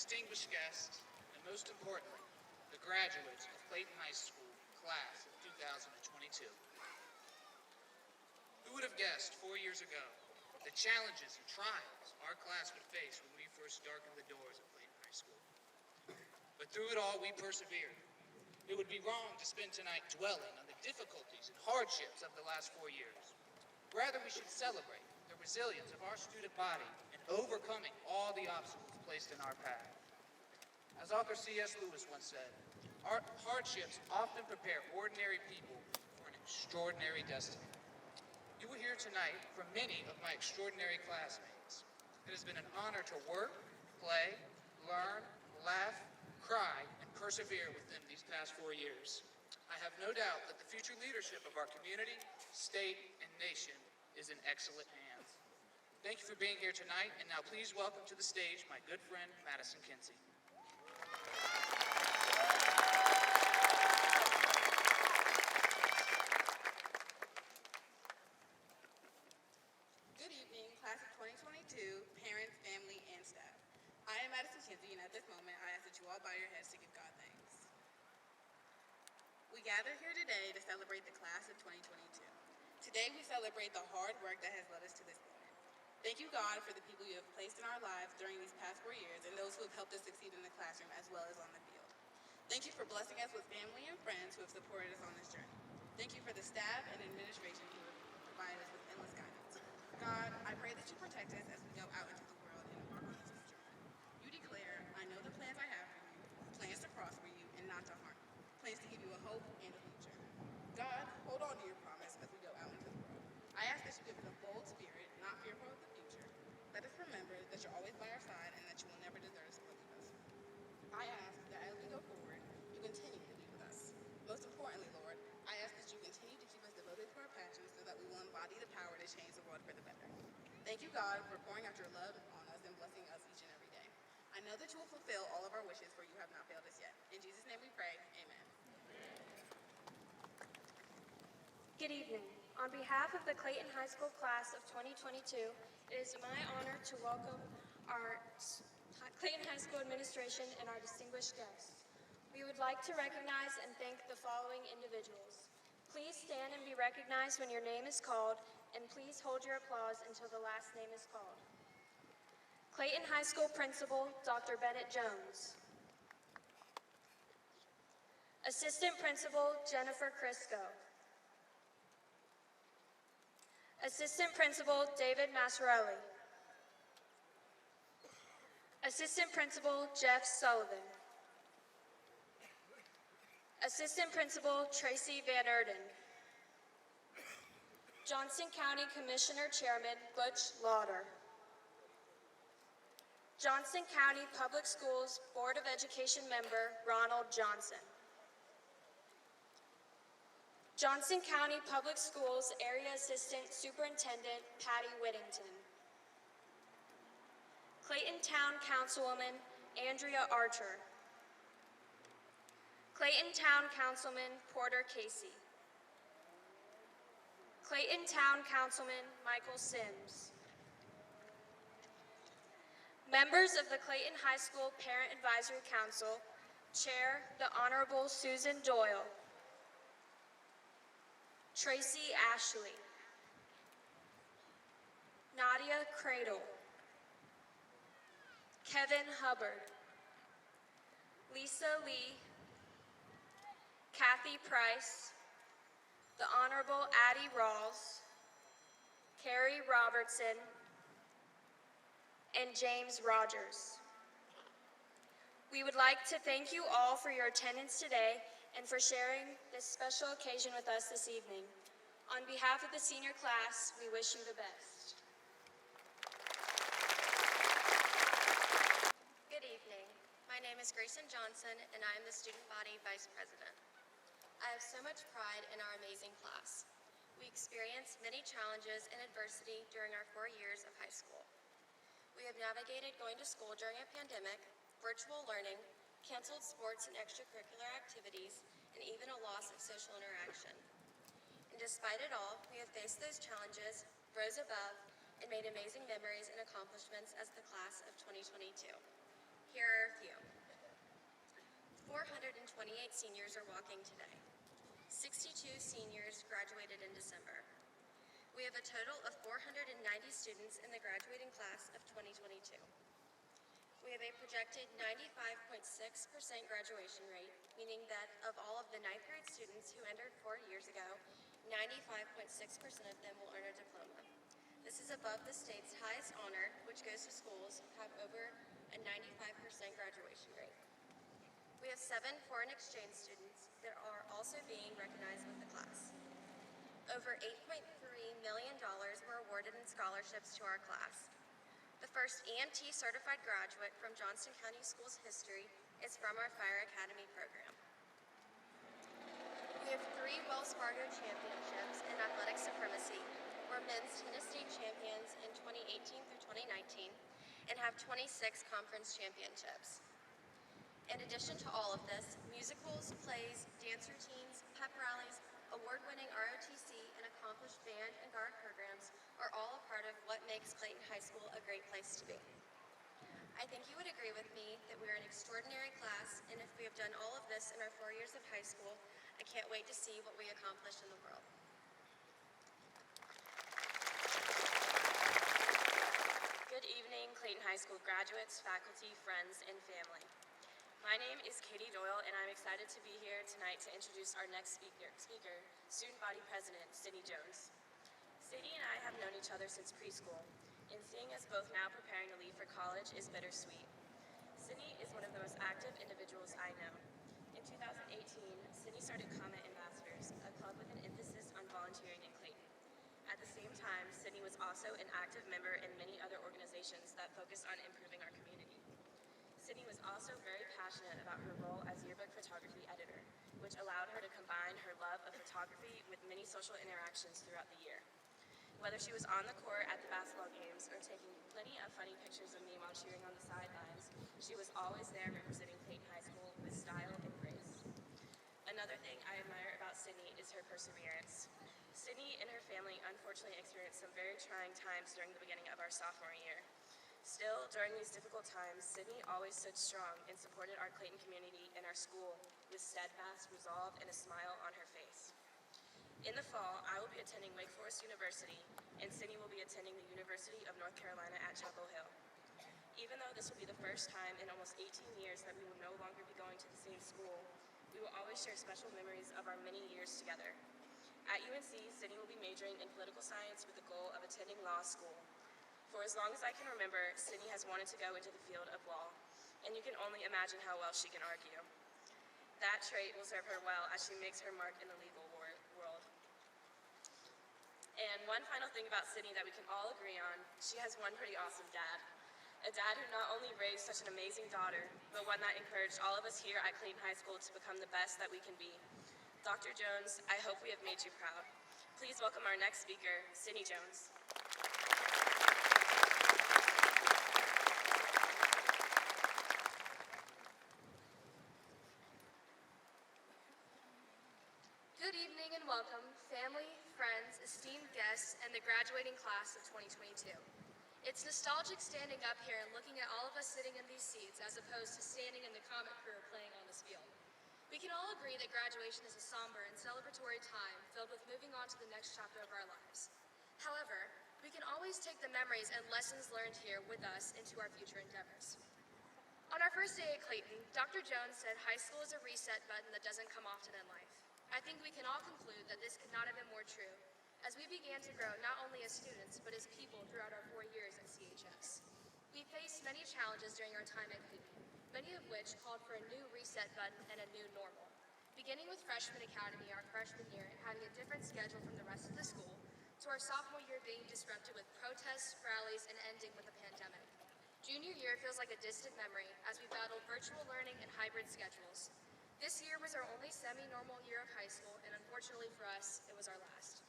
distinguished guests, and most importantly, the graduates of Clayton High School class of 2022. Who would have guessed 4 years ago the challenges and trials our class would face when we first darkened the doors of Clayton High School? But through it all, we persevered. It would be wrong to spend tonight dwelling on the difficulties and hardships of the last 4 years. Rather, we should celebrate the resilience of our student body in overcoming all the obstacles placed in our path. As author C.S. Lewis once said, our hardships often prepare ordinary people for an extraordinary destiny. You will hear tonight from many of my extraordinary classmates. It has been an honor to work, play, learn, laugh, cry, and persevere with them these past 4 years. I have no doubt that the future leadership of our community, state, and nation is in excellent hands. Thank you for being here tonight, and now please welcome to the stage my good friend, Madison Kinsey. Good evening, class of 2022, parents, family, and staff. I am Madison Kinsey, and at this moment, I ask that you all bow your heads to give God thanks. We gather here today to celebrate the class of 2022. Today, we celebrate the hard work that has led us to this moment. Thank you, God, for the people you have placed in our lives during these past 4 years and those who have helped us succeed in the classroom as well as on the field. Thank you for blessing us with family and friends who have supported us on this journey. Thank you for the staff and administration who have provided us with endless guidance. God, I pray that you protect us as we go out into the world and embark on this new journey. You declare, I know the plans I have for you, plans to prosper you and not to harm you, plans to give you a hope and a future. God, hold on to your promise as we go out into the world. I ask that you give us a bold spirit, not fearful of the future. Let us remember that you're always by our side and that you will never desert us or leave us. I ask that as we go forward, you continue to be with us. Most importantly, Lord, I ask that you continue to keep us devoted to our passions so that we will embody the power to change the world for the better. Thank you, God, for pouring out your love on us and blessing us each and every day. I know that you will fulfill all of our wishes, for you have not failed us yet. In Jesus' name we pray, amen. Good evening. On behalf of the Clayton High School class of 2022, it is my honor to welcome our Clayton High School administration and our distinguished guests. We would like to recognize and thank the following individuals. Please stand and be recognized when your name is called, and please hold your applause until the last name is called. Clayton High School Principal, Dr. Bennett Jones. Assistant Principal, Jennifer Crisco. Assistant Principal, David Massarelli. Assistant Principal, Jeff Sullivan. Assistant Principal, Tracy Van Erden. Johnson County Commissioner Chairman, Butch Lauder. Johnson County Public Schools Board of Education Member, Ronald Johnson. Johnson County Public Schools Area Assistant Superintendent, Patty Whittington. Clayton Town Councilwoman, Andrea Archer. Clayton Town Councilman, Porter Casey. Clayton Town Councilman, Michael Sims. Members of the Clayton High School Parent Advisory Council, Chair, the Honorable Susan Doyle. Tracy Ashley. Nadia Cradle. Kevin Hubbard. Lisa Lee. Kathy Price. The Honorable Addie Rawls. Carrie Robertson. And James Rogers. We would like to thank you all for your attendance today and for sharing this special occasion with us this evening. On behalf of the senior class, we wish you the best. Good evening. My name is Grayson Johnson, and I am the Student Body Vice President. I have so much pride in our amazing class. We experienced many challenges and adversity during our 4 years of high school. We have navigated going to school during a pandemic, virtual learning, canceled sports and extracurricular activities, and even a loss of social interaction. And despite it all, we have faced those challenges, rose above, and made amazing memories and accomplishments as the class of 2022. Here are a few. 428 seniors are walking today. 62 seniors graduated in December. We have a total of 490 students in the graduating class of 2022. We have a projected 95.6% graduation rate, meaning that of all of the 9th grade students who entered 4 years ago, 95.6% of them will earn a diploma. This is above the state's highest honor, which goes to schools that have over a 95% graduation rate. We have 7 foreign exchange students that are also being recognized with the class. Over $8.3 million were awarded in scholarships to our class. The first EMT certified graduate from Johnston County Schools history is from our Fire Academy program. We have 3 Wells Fargo championships in athletic supremacy. We're men's tennis state champions in 2018 through 2019 and have 26 conference championships. In addition to all of this, musicals, plays, dance routines, pep rallies, award-winning ROTC, and accomplished band and guard programs are all a part of what makes Clayton High School a great place to be. I think you would agree with me that we're an extraordinary class, and if we have done all of this in our 4 years of high school, I can't wait to see what we accomplish in the world. Good evening, Clayton High School graduates, faculty, friends, and family. My name is Katie Doyle, and I'm excited to be here tonight to introduce our next speaker, Student Body President, Sydney Jones. Sydney and I have known each other since preschool, and seeing us both now preparing to leave for college is bittersweet. Sydney is one of the most active individuals I know. In 2018, Sydney started Comet Ambassadors, a club with an emphasis on volunteering in Clayton. At the same time, Sydney was also an active member in many other organizations that focus on improving our community. Sydney was also very passionate about her role as yearbook photography editor, which allowed her to combine her love of photography with many social interactions throughout the year. Whether she was on the court at the basketball games or taking plenty of funny pictures of me while cheering on the sidelines, she was always there representing Clayton High School with style and grace. Another thing I admire about Sydney is her perseverance. Sydney and her family unfortunately experienced some very trying times during the beginning of our sophomore year. Still, during these difficult times, Sydney always stood strong and supported our Clayton community and our school with steadfast resolve and a smile on her face. In the fall, I will be attending Wake Forest University, and Sydney will be attending the University of North Carolina at Chapel Hill. Even though this will be the first time in almost 18 years that we will no longer be going to the same school, we will always share special memories of our many years together. At UNC, Sydney will be majoring in political science with the goal of attending law school. For as long as I can remember, Sydney has wanted to go into the field of law, and you can only imagine how well she can argue. That trait will serve her well as she makes her mark in the legal world. And one final thing about Sydney that we can all agree on, she has one pretty awesome dad. A dad who not only raised such an amazing daughter, but one that encouraged all of us here at Clayton High School to become the best that we can be. Dr. Jones, I hope we have made you proud. Please welcome our next speaker, Sydney Jones. Good evening and welcome, family, friends, esteemed guests, and the graduating class of 2022. It's nostalgic standing up here and looking at all of us sitting in these seats as opposed to standing in the Comet crew playing on this field. We can all agree that graduation is a somber and celebratory time filled with moving on to the next chapter of our lives. However, we can always take the memories and lessons learned here with us into our future endeavors. On our first day at Clayton, Dr. Jones said high school is a reset button that doesn't come often in life. I think we can all conclude that this could not have been more true as we began to grow not only as students but as people throughout our 4 years at CHS. We faced many challenges during our time at Clayton, many of which called for a new reset button and a new normal. Beginning with Freshman Academy our freshman year and having a different schedule from the rest of the school, to our sophomore year being disrupted with protests, rallies, and ending with a pandemic. Junior year feels like a distant memory as we battled virtual learning and hybrid schedules. This year was our only semi-normal year of high school, and unfortunately for us, it was our last.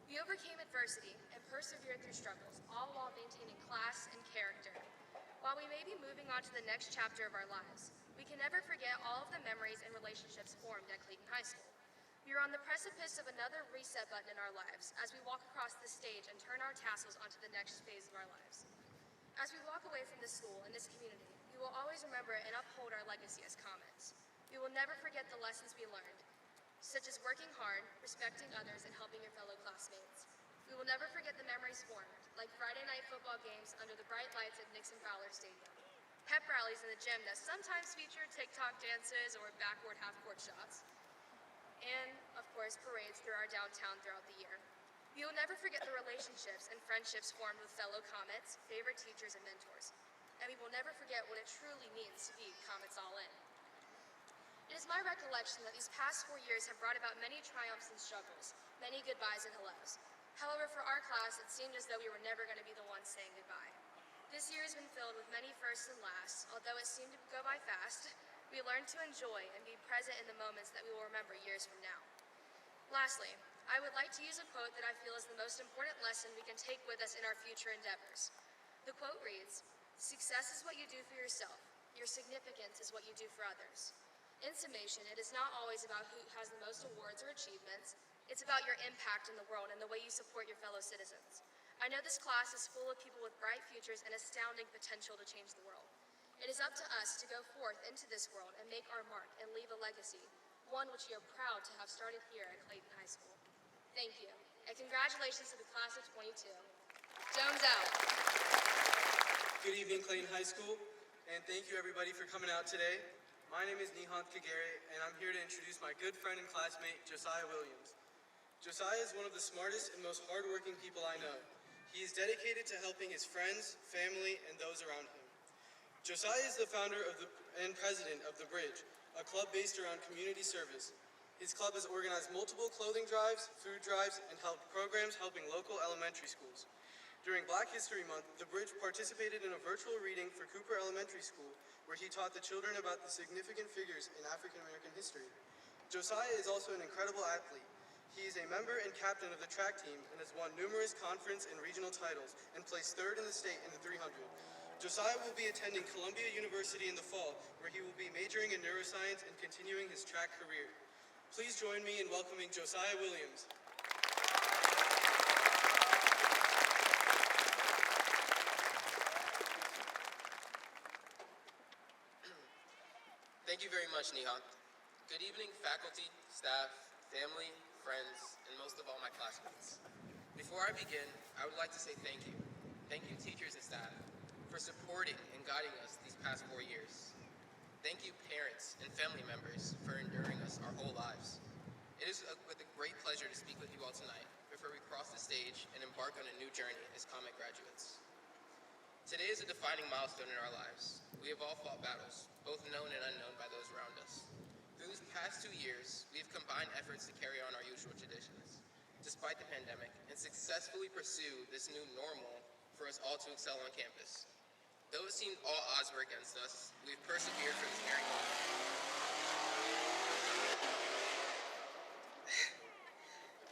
We overcame adversity and persevered through struggles, all while maintaining class and character. While we may be moving on to the next chapter of our lives, we can never forget all of the memories and relationships formed at Clayton High School. We are on the precipice of another reset button in our lives as we walk across the stage and turn our tassels onto the next phase of our lives. As we walk away from this school and this community, we We will always remember and uphold our legacy as Comets. We will never forget the lessons we learned, such as working hard, respecting others, and helping your fellow classmates. We will never forget the memories formed, like Friday night football games under the bright lights at Nixon Fowler Stadium, pep rallies in the gym that sometimes featured TikTok dances or backward half-court shots, and, of course, parades through our downtown throughout the year. We will never forget the relationships and friendships formed with fellow Comets, favorite teachers, and mentors. And we will never forget what it truly means to be Comets All In. It is my recollection that these past 4 years have brought about many triumphs and struggles, many goodbyes and hellos. However, for our class, it seemed as though we were never going to be the ones saying goodbye. This year has been filled with many firsts and lasts. Although it seemed to go by fast, we learned to enjoy and be present in the moments that we will remember years from now. Lastly, I would like to use a quote that I feel is the most important lesson we can take with us in our future endeavors. The quote reads, "Success is what you do for yourself. Your significance is what you do for others." In summation, it is not always about who has the most awards or achievements. It's about your impact in the world and the way you support your fellow citizens. I know this class is full of people with bright futures and astounding potential to change the world. It is up to us to go forth into this world and make our mark and leave a legacy, one which we are proud to have started here at Clayton High School. Thank you, and congratulations to the class of 22. Jones out. Good evening, Clayton High School, and thank you everybody for coming out today. My name is Nihant Kagere, and I'm here to introduce my good friend and classmate, Josiah Williams. Josiah is one of the smartest and most hardworking people I know. He is dedicated to helping his friends, family, and those around him. Josiah is the founder and president of The Bridge, a club based around community service. His club has organized multiple clothing drives, food drives, and held programs helping local elementary schools. During Black History Month, The Bridge participated in a virtual reading for Cooper Elementary School, where he taught the children about the significant figures in African American history. Josiah is also an incredible athlete. He is a member and captain of the track team and has won numerous conference and regional titles and placed third in the state in the 300. Josiah will be attending Columbia University in the fall, where he will be majoring in neuroscience and continuing his track career. Please join me in welcoming Josiah Williams. Thank you very much, Nihant. Good evening, faculty, staff, family, friends, and most of all, my classmates. Before I begin, I would like to say thank you. Thank you, teachers and staff, for supporting and guiding us these past 4 years. Thank you, parents and family members, for enduring us our whole lives. It is with a great pleasure to speak with you all tonight before we cross the stage and embark on a new journey as Comet graduates. Today is a defining milestone in our lives. We have all fought battles, both known and unknown by those around us. Through these past 2 years, we have combined efforts to carry on our usual traditions, despite the pandemic, and successfully pursue this new normal for us all to excel on campus. Though it seemed all odds were against us, we've persevered for this very moment.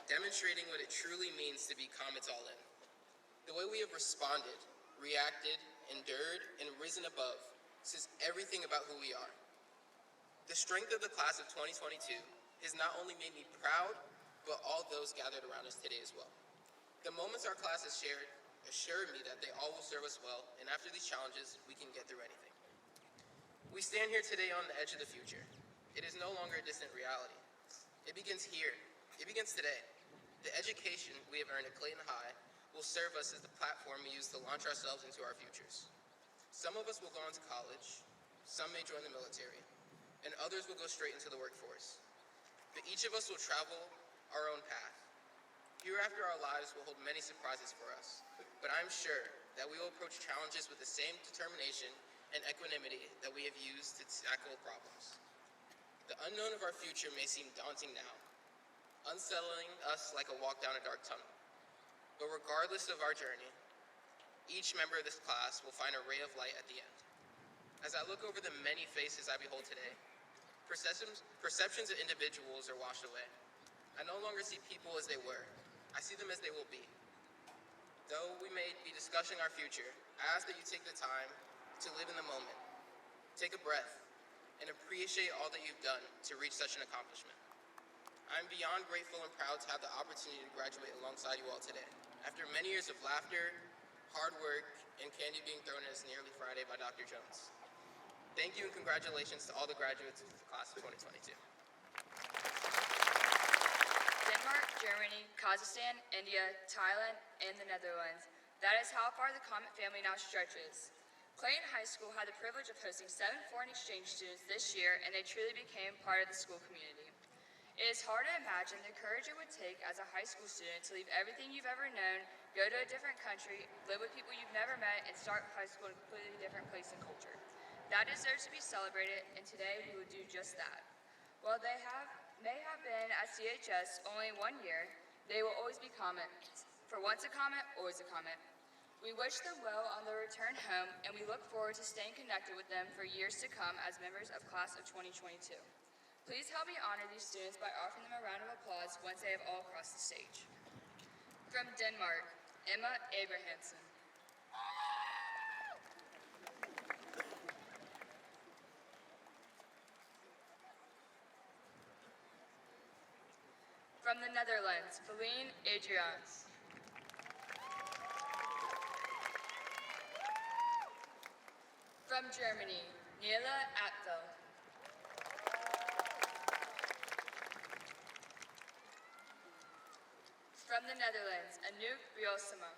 Demonstrating what it truly means to be Comets All In. The way we have responded, reacted, endured, and risen above says everything about who we are. The strength of the class of 2022 has not only made me proud, but all those gathered around us today as well. The moments our class has shared assured me that they all will serve us well, and after these challenges, we can get through anything. We stand here today on the edge of the future. It is no longer a distant reality. It begins here. It begins today. The education we have earned at Clayton High will serve us as the platform we use to launch ourselves into our futures. Some of us will go on to college, some may join the military, and others will go straight into the workforce. But each of us will travel our own path. Hereafter, our lives will hold many surprises for us, but I'm sure that we will approach challenges with the same determination and equanimity that we have used to tackle problems. The unknown of our future may seem daunting now, unsettling us like a walk down a dark tunnel. But regardless of our journey, each member of this class will find a ray of light at the end. As I look over the many faces I behold today, perceptions of individuals are washed away. I no longer see people as they were. I see them as they will be. Though we may be discussing our future, I ask that you take the time to live in the moment, take a breath, and appreciate all that you've done to reach such an accomplishment. I'm beyond grateful and proud to have the opportunity to graduate alongside you all today. After many years of laughter, hard work, and candy being thrown at us nearly Friday by Dr. Jones. Thank you and congratulations to all the graduates of the class of 2022. Denmark, Germany, Kazakhstan, India, Thailand, and the Netherlands. That is how far the Comet family now stretches. Clayton High School had the privilege of hosting 7 foreign exchange students this year, and they truly became part of the school community. It is hard to imagine the courage it would take as a high school student to leave everything you've ever known, go to a different country, live with people you've never met, and start high school in a completely different place and culture. That deserves to be celebrated, and today we will do just that. While they may have been at CHS only 1 year, they will always be Comets. For once a Comet, always a Comet. We wish them well on their return home, and we look forward to staying connected with them for years to come as members of Class of 2022. Please help me honor these students by offering them a round of applause once they have all crossed the stage. From Denmark, Emma Abrahamsen. From the Netherlands, Feline Adriaans. From Germany, Nila Apfel. From the Netherlands, Anouk Biosima.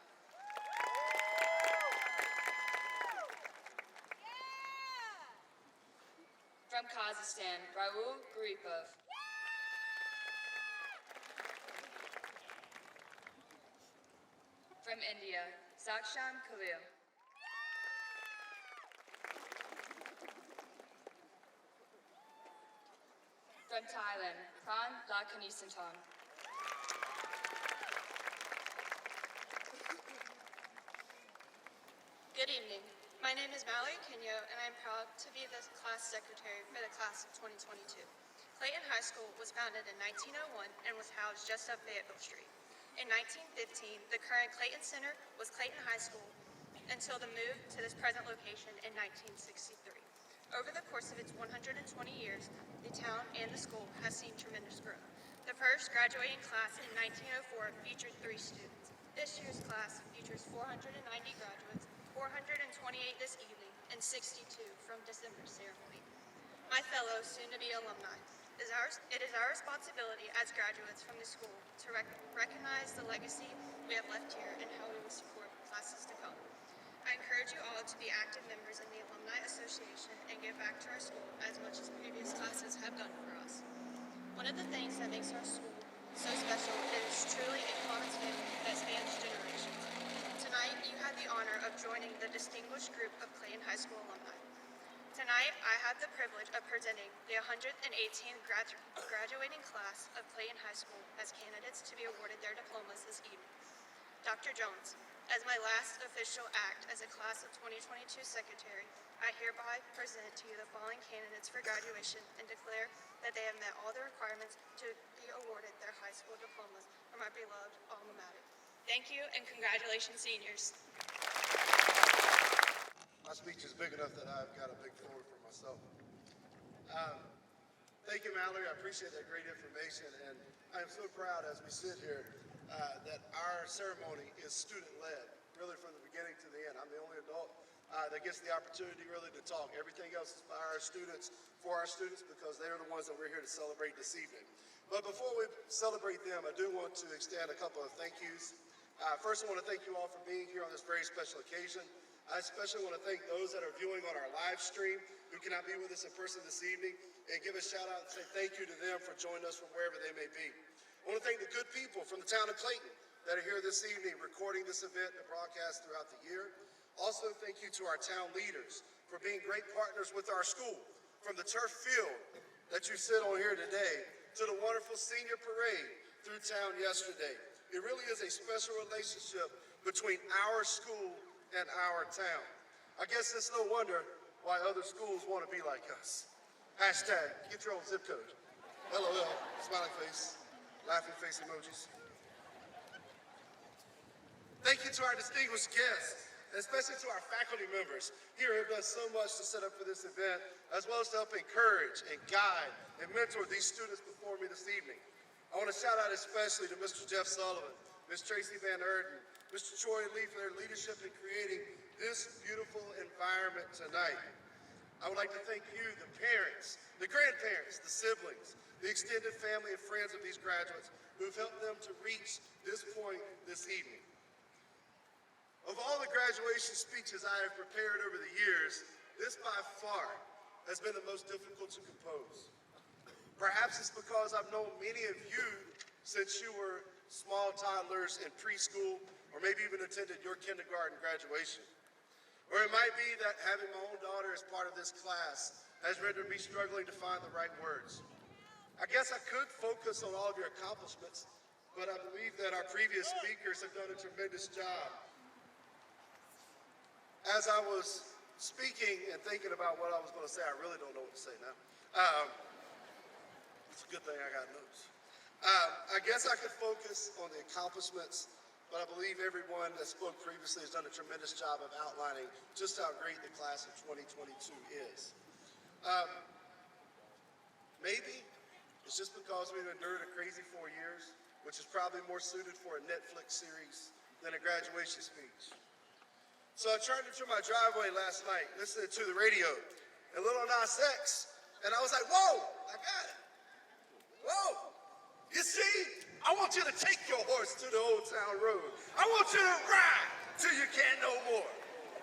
From Kazakhstan, Raul Garipov. From India, Saksham Khalil. From Thailand, Pran Lakanisanton. Good evening. My name is Mallory Kenyo, and I'm proud to be the class secretary for the class of 2022. Clayton High School was founded in 1901 and was housed just up Fayetteville Street. In 1915, the current Clayton Center was Clayton High School until the move to this present location in 1963. Over the course of its 120 years, the town and the school has seen tremendous growth. The first graduating class in 1904 featured 3 students. This year's class features 490 graduates, 428 this evening, and 62 from December's ceremony. My fellow soon-to-be alumni, it is our responsibility as graduates from the school to recognize the legacy we have left here and how we will support classes to come. I encourage you all to be active members in the Alumni Association and give back to our school as much as previous classes have done for us. One of the things that makes our school so special is truly a common family that spans generations. Tonight, you have the honor of joining the distinguished group of Clayton High School alumni. Tonight, I have the privilege of presenting the 118th graduating class of Clayton High School as candidates to be awarded their diplomas this evening. Dr. Jones, as my last official act as a class of 2022 secretary, I hereby present to you the following candidates for graduation and declare that they have met all the requirements to be awarded their high school diplomas from our beloved alma mater. Thank you and congratulations, seniors. My speech is big enough that I've got a big floor for myself. Thank you, Mallory. I appreciate that great information, and I am so proud as we sit here that our ceremony is student-led, really from the beginning to the end. I'm the only adult that gets the opportunity really to talk. Everything else is by our students, for our students, because they're the ones that we're here to celebrate this evening. But before we celebrate them, I do want to extend a couple of thank yous. First, I want to thank you all for being here on this very special occasion. I especially want to thank those that are viewing on our live stream who cannot be with us in person this evening, and give a shout out and say thank you to them for joining us from wherever they may be. I want to thank the good people from the town of Clayton that are here this evening recording this event and broadcast throughout the year. Also, thank you to our town leaders for being great partners with our school, from the turf field that you sit on here today to the wonderful senior parade through town yesterday. It really is a special relationship between our school and our town. I guess it's no wonder why other schools want to be like us. Hashtag, get your own zip code. LOL, smiley face, laughing face emojis. Thank you to our distinguished guests, especially to our faculty members here who have done so much to set up for this event, as well as to help encourage and guide and mentor these students before me this evening. I want to shout out especially to Mr. Jeff Sullivan, Ms. Tracy Van Erden, Mr. Troy Lee for their leadership in creating this beautiful environment tonight. I would like to thank you, the parents, the grandparents, the siblings, the extended family and friends of these graduates who've helped them to reach this point this evening. Of all the graduation speeches I have prepared over the years, this by far has been the most difficult to compose. Perhaps it's because I've known many of you since you were small toddlers in preschool, or maybe even attended your kindergarten graduation. Or it might be that having my own daughter as part of this class has rendered me struggling to find the right words. I guess I could focus on all of your accomplishments, but I believe that our previous speakers have done a tremendous job. As I was speaking and thinking about what I was going to say, I really don't know what to say now. It's a good thing I got notes. I guess I could focus on the accomplishments, but I believe everyone that spoke previously has done a tremendous job of outlining just how great the class of 2022 is. Maybe it's just because we've endured a crazy 4 years, which is probably more suited for a Netflix series than a graduation speech. So I turned into my driveway last night, listening to the radio, and Lil Nas X, and I was like, whoa, I got it. Whoa, you see? I want you to take your horse to the Old Town Road. I want you to ride till you can't no more.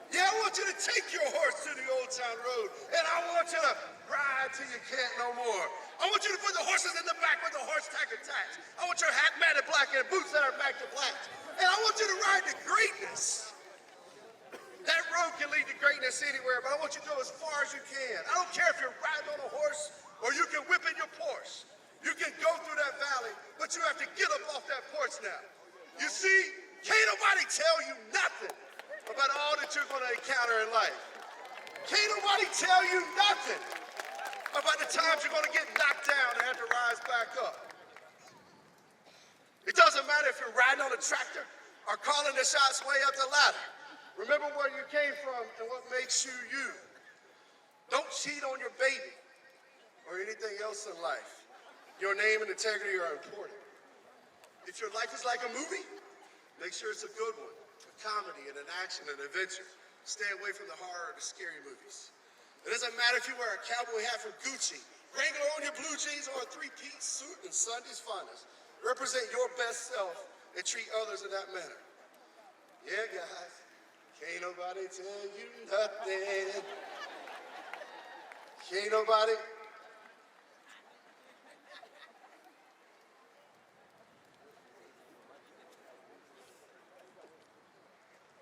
Yeah, I want you to take your horse to the Old Town Road, and I want you to ride till you can't no more. I want you to put the horses in the back with the horse tack attached. I want your hat matted black and boots that are back to black. And I want you to ride to greatness. That road can lead to greatness anywhere, but I want you to go as far as you can. I don't care if you're riding on a horse or you can whip in your Porsche. You can go through that valley, but you have to get up off that porch now. You see, can't nobody tell you nothing about all that you're going to encounter in life. Can't nobody tell you nothing about the times you're going to get knocked down and have to rise back up. It doesn't matter if you're riding on a tractor or calling the shots way up the ladder. Remember where you came from and what makes you you. Don't cheat on your baby or anything else in life. Your name and integrity are important. If your life is like a movie, make sure it's a good one, a comedy and an action and adventure. Stay away from the horror or the scary movies. It doesn't matter if you wear a cowboy hat from Gucci, Wrangler on your blue jeans, or a three-piece suit in Sunday's finest. Represent your best self and treat others in that manner. Yeah, guys, can't nobody tell you nothing. Can't nobody.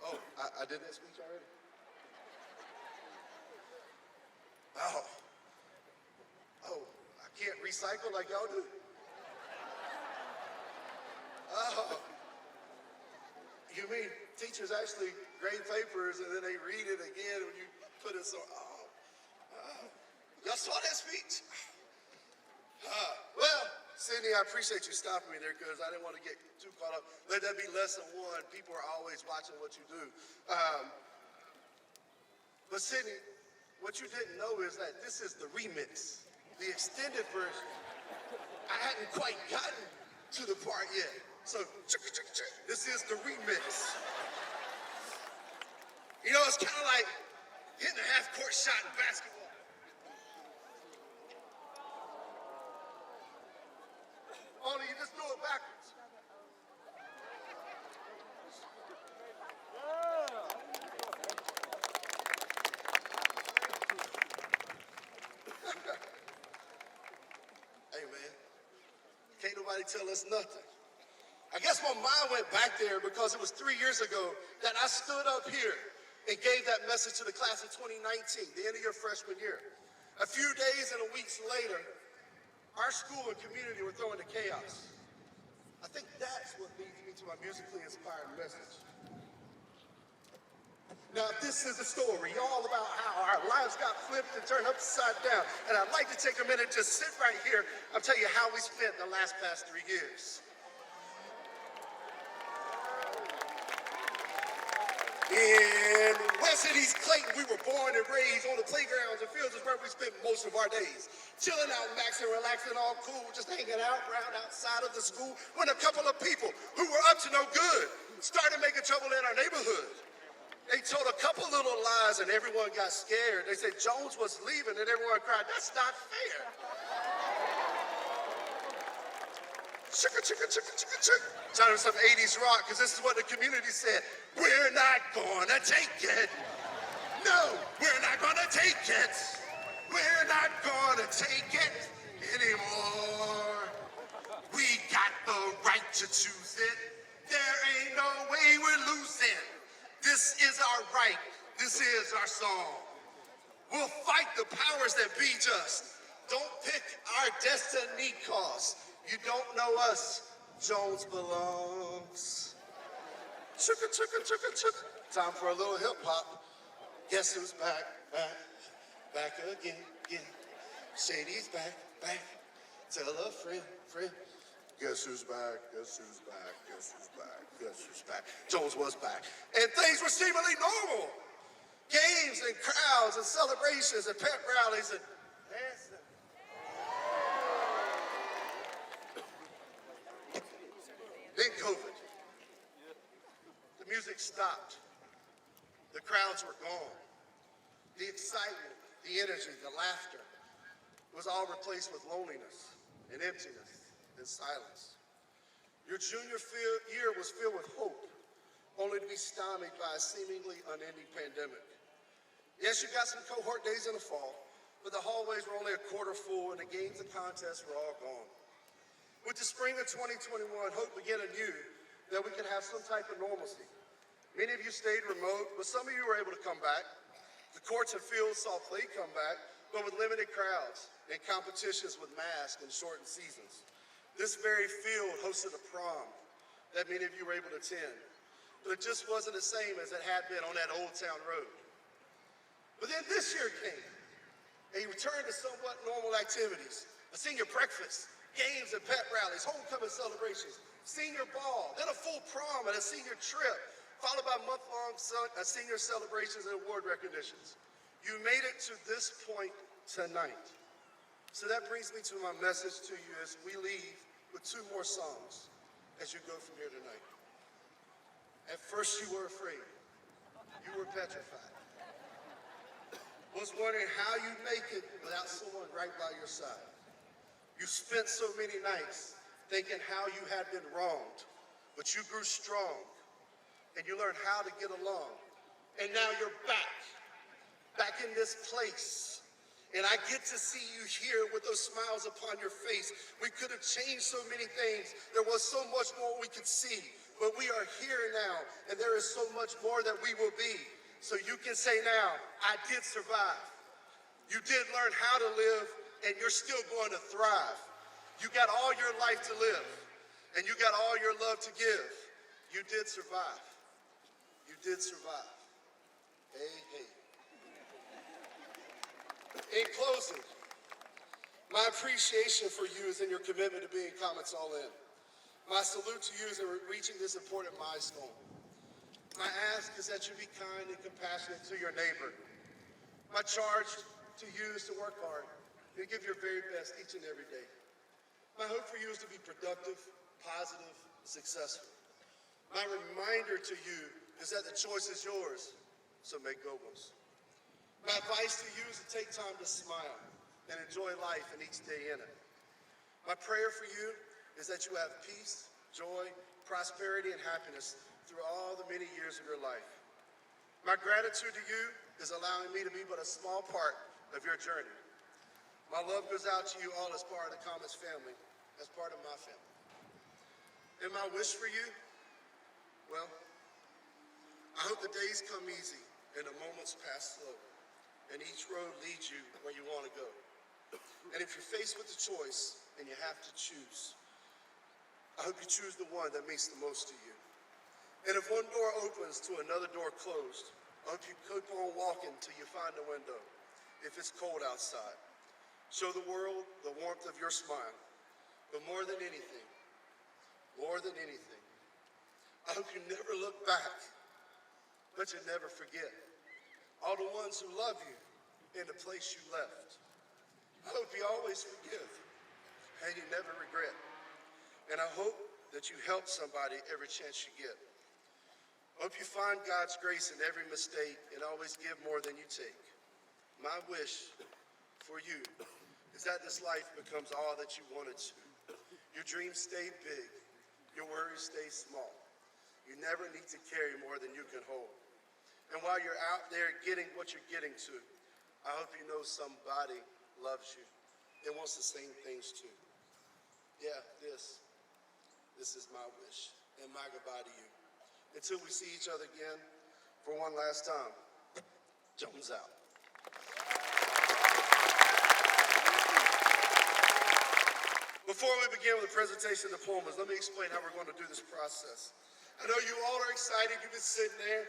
Oh, I did that speech already? Oh, I can't recycle like y'all do? Oh, you mean teachers actually grade papers and then they read it again when you put it so, y'all saw that speech? Well, Sydney, I appreciate you stopping me there because I didn't want to get too caught up. Let that be lesson one. People are always watching what you do. But Sydney, what you didn't know is that this is the remix, the extended version. I hadn't quite gotten to the part yet. So, this is the remix. You know, it's kind of like hitting a half-court shot in basketball. Only you just do it backwards. Hey, man, can't nobody tell us nothing. I guess my mind went back there because it was 3 years ago that I stood up here and gave that message to the class of 2019, the end of your freshman year. A few days and weeks later, our school and community were thrown into chaos. I think that's what leads me to my musically inspired message. Now, this is a story all about how our lives got flipped and turned upside down. And I'd like to take a minute to sit right here and tell you how we spent the past 3 years. In West and East Clayton, we were born and raised on the playgrounds and fields is where we spent most of our days. Chilling out, maxing, relaxing, all cool, just hanging out around outside of the school when a couple of people who were up to no good started making trouble in our neighborhood. They told a couple little lies and everyone got scared. They said Jones was leaving and everyone cried, "That's not fair." Chicka, chicka, chicka, chicka, chicka. Sounded some 80s rock, because this is what the community said. "We're not gonna take it. No, we're not gonna take it. We're not gonna take it anymore. We got the right to choose it. There ain't no way we're losing. This is our right. This is our song. We'll fight the powers that be just. Don't pick our destiny, cause you don't know us. Jones belongs." Chicka, chicka, chicka, chicka. Time for a little hip hop. Guess who's back, back again, again. Shady's back. Tell a friend. Guess who's back, guess who's back, guess who's back, guess who's back. Jones was back. And things were seemingly normal. Games and crowds and celebrations and pep rallies and dancing. Then COVID. The music stopped. The crowds were gone. The excitement, the energy, the laughter was all replaced with loneliness and emptiness and silence. Your junior year was filled with hope, only to be stymied by a seemingly unending pandemic. Yes, you got some cohort days in the fall, but the hallways were only a quarter full and the games and contests were all gone. With the spring of 2021, hope began anew that we could have some type of normalcy. Many of you stayed remote, but some of you were able to come back. The courts and fields saw play come back, but with limited crowds and competitions with masks and shortened seasons. This very field hosted a prom that many of you were able to attend, but it just wasn't the same as it had been on that Old Town Road. But then this year came, and you returned to somewhat normal activities: a senior breakfast, games and pep rallies, homecoming celebrations, senior ball, then a full prom and a senior trip, followed by month-long senior celebrations and award recognitions. You made it to this point tonight. So that brings me to my message to you as we leave with two more songs as you go from here tonight. At first you were afraid. You were petrified. Was wondering how you'd make it without someone right by your side. You spent so many nights thinking how you had been wronged, but you grew strong and you learned how to get along. And now you're back in this place. And I get to see you here with those smiles upon your face. We could have changed so many things. There was so much more we could see, but we are here now, and there is so much more that we will be. So you can say now, I did survive. You did learn how to live, and you're still going to thrive. You got all your life to live, and you got all your love to give. You did survive. You did survive. Hey. In closing, my appreciation for you is in your commitment to being Comets All In. My salute to you is in reaching this important milestone. My ask is that you be kind and compassionate to your neighbor. My charge to you is to work hard and give your very best each and every day. My hope for you is to be productive, positive, and successful. My reminder to you is that the choice is yours, so make good ones. My advice to you is to take time to smile and enjoy life and each day in it. My prayer for you is that you have peace, joy, prosperity, and happiness through all the many years of your life. My gratitude to you is allowing me to be but a small part of your journey. My love goes out to you all as part of the Comets family, as part of my family. And my wish for you, well, I hope the days come easy and the moments pass slow, and each road leads you where you want to go. And if you're faced with a choice and you have to choose, I hope you choose the one that means the most to you. And if one door opens to another door closed, I hope you keep on walking till you find the window. If it's cold outside, show the world the warmth of your smile. But more than anything, I hope you never look back, but you never forget all the ones who love you in the place you left. I hope you always forgive and you never regret. And I hope that you help somebody every chance you get. I hope you find God's grace in every mistake and always give more than you take. My wish for you is that this life becomes all that you want it to. Your dreams stay big. Your worries stay small. You never need to carry more than you can hold. And while you're out there getting what you're getting to, I hope you know somebody loves you and wants the same things too. Yeah, this is my wish and my goodbye to you. Until we see each other again for one last time, Jones out. Before we begin with the presentation of diplomas, let me explain how we're going to do this process. I know you all are excited. You've been sitting there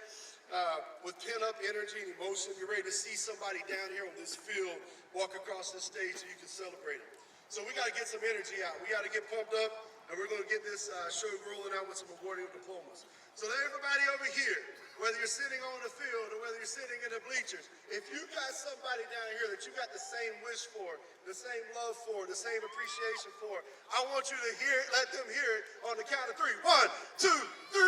with pent-up energy and emotion. You're ready to see somebody down here on this field walk across the stage so you can celebrate it. So we got to get some energy out. We got to get pumped up, and we're going to get this show rolling out with some awarding of diplomas. So let everybody over here, whether you're sitting on the field or whether you're sitting in the bleachers, if you got somebody down here that you got the same wish for, the same love for, the same appreciation for, I want you to let them hear it on the count of three. 1, 2, 3.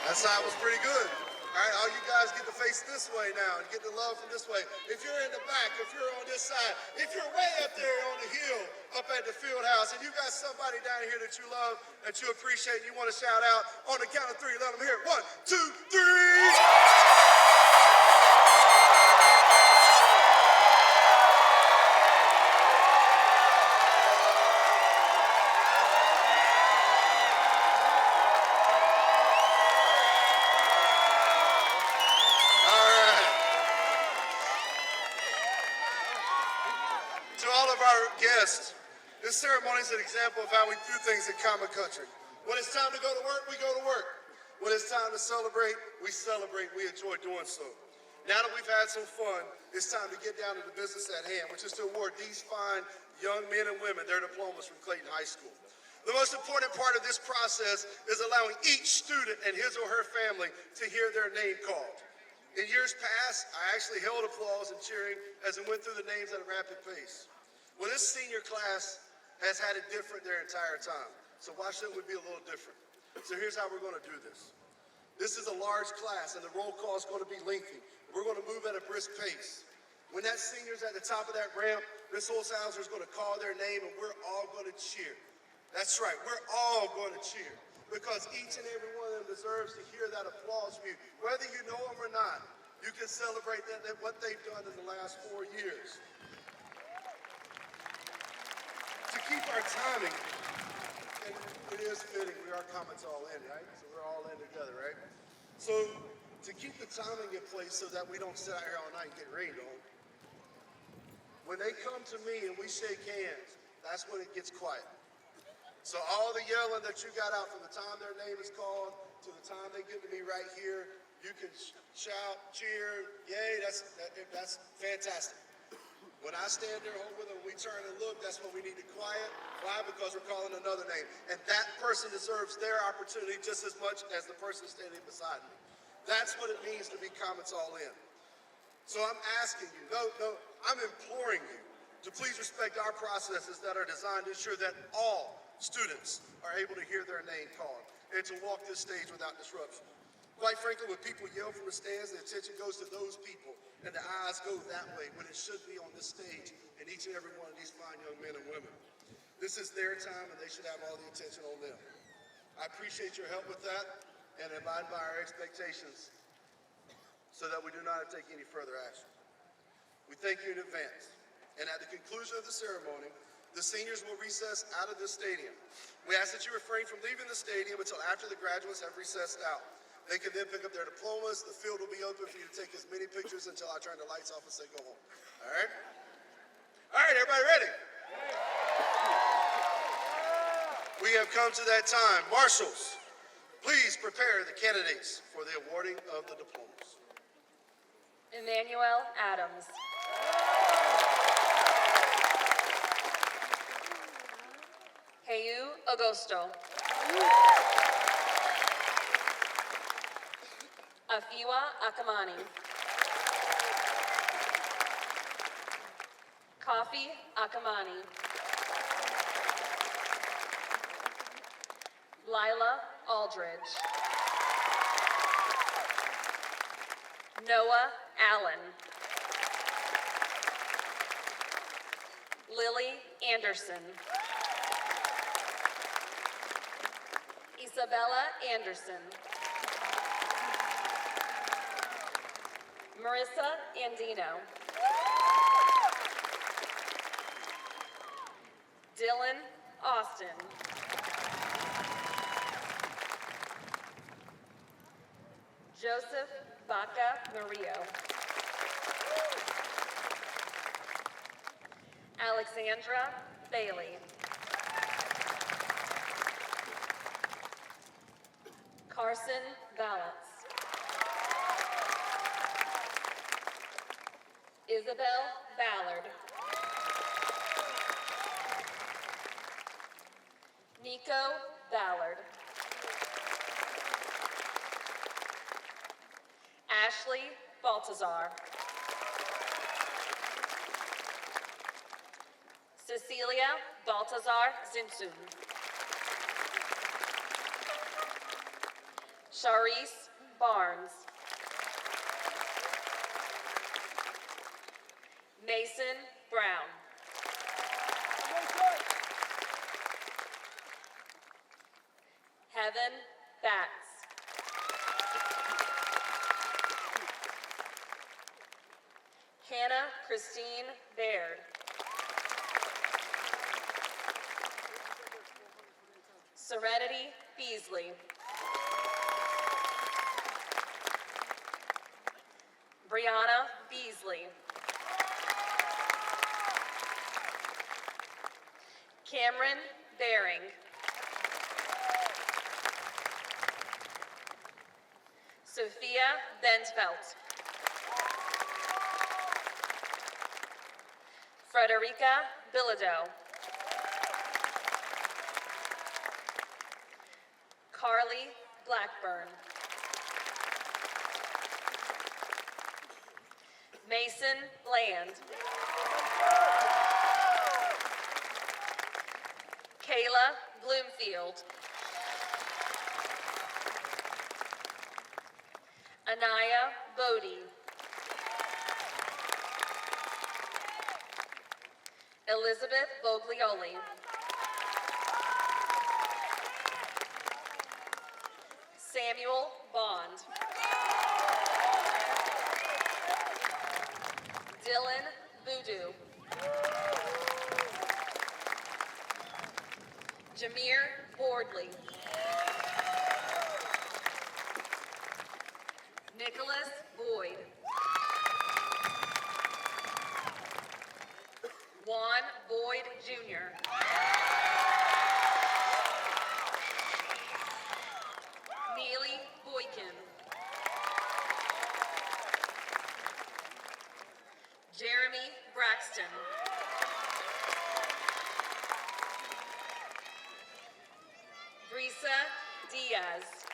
That side was pretty good. All right, all you guys get to face this way now and get the love from this way. If you're in the back, if you're on this side, if you're way up there on the hill up at the field house and you got somebody down here that you love, that you appreciate, and you want to shout out, on the count of three, let them hear it. 1, 2, 3. Guests, this ceremony is an example of how we do things in Common Country. When it's time to go to work, we go to work. When it's time to celebrate, we celebrate. We enjoy doing so. Now that we've had some fun, it's time to get down to the business at hand, which is to award these fine young men and women their diplomas from Clayton High School. The most important part of this process is allowing each student and his or her family to hear their name called. In years past, I actually held applause and cheering as it went through the names at a rapid pace. Well, this senior class has had it different their entire time. So watch them would be a little different. So here's how we're going to do this. This is a large class, and the roll call is going to be lengthy. We're going to move at a brisk pace. When that senior's at the top of that ramp, this whole silencer is going to call their name, and we're all going to cheer. That's right, we're all going to cheer. Because each and every one of them deserves to hear that applause from you. Whether you know them or not, you can celebrate what they've done in the last 4 years. To keep our timing, and it is fitting, we are comments all in, right? So we're all in together, right? So to keep the timing in place so that we don't sit out here all night and get rained on, when they come to me and we shake hands, that's when it gets quiet. So all the yelling that you got out from the time their name is called to the time they get to me right here, you can shout, cheer, yay, that's fantastic. When I stand there home with them, we turn and look, that's when we need to quiet. Why? Because we're calling another name. And that person deserves their opportunity just as much as the person standing beside me. That's what it means to be comments all in. So I'm asking you, I'm imploring you to please respect our processes that are designed to ensure that all students are able to hear their name called and to walk this stage without disruption. Quite frankly, when people yell from the stands, the attention goes to those people, and the eyes go that way when it should be on this stage and each and every one of these fine young men and women. This is their time, and they should have all the attention on them. I appreciate your help with that, and abide by our expectations so that we do not take any further action. We thank you in advance, and at the conclusion of the ceremony, the seniors will recess out of this stadium. We ask that you refrain from leaving the stadium until after the graduates have recessed out. They can then pick up their diplomas. The field will be open for you to take as many pictures until I turn the lights off and say go home. All right? All right, everybody ready? We have come to that time. Marshals, please prepare the candidates for the awarding of the diplomas. Emmanuel Adams. Heyu Agosto. Afiwa Akamani. Coffee Akamani. Lila Aldridge. Noah Allen. Lily Anderson. Isabella Anderson. Marissa Andino. Dylan Austin. Joseph Baca Murillo. Alexandra Bailey. Carson Valance. Isabel Ballard. Nico Ballard. Ashley Baltazar. Cecilia Baltazar Zinsun. Sharice Barnes. Mason Brown. Heaven Batts. Hannah Christine Baird. Serenity Beasley. Brianna Beasley. Cameron Baring. Sophia Bentvelt. Frederica Bilodeau. Carly Blackburn. Mason Bland. Kayla Bloomfield. Anaya Bodie. Elizabeth Voglioli. Samuel Bond. Dylan Boudou. Jameer Bordley. Nicholas Boyd. Juan Boyd Jr. Neely Boykin. Jeremy Braxton. Brisa Diaz.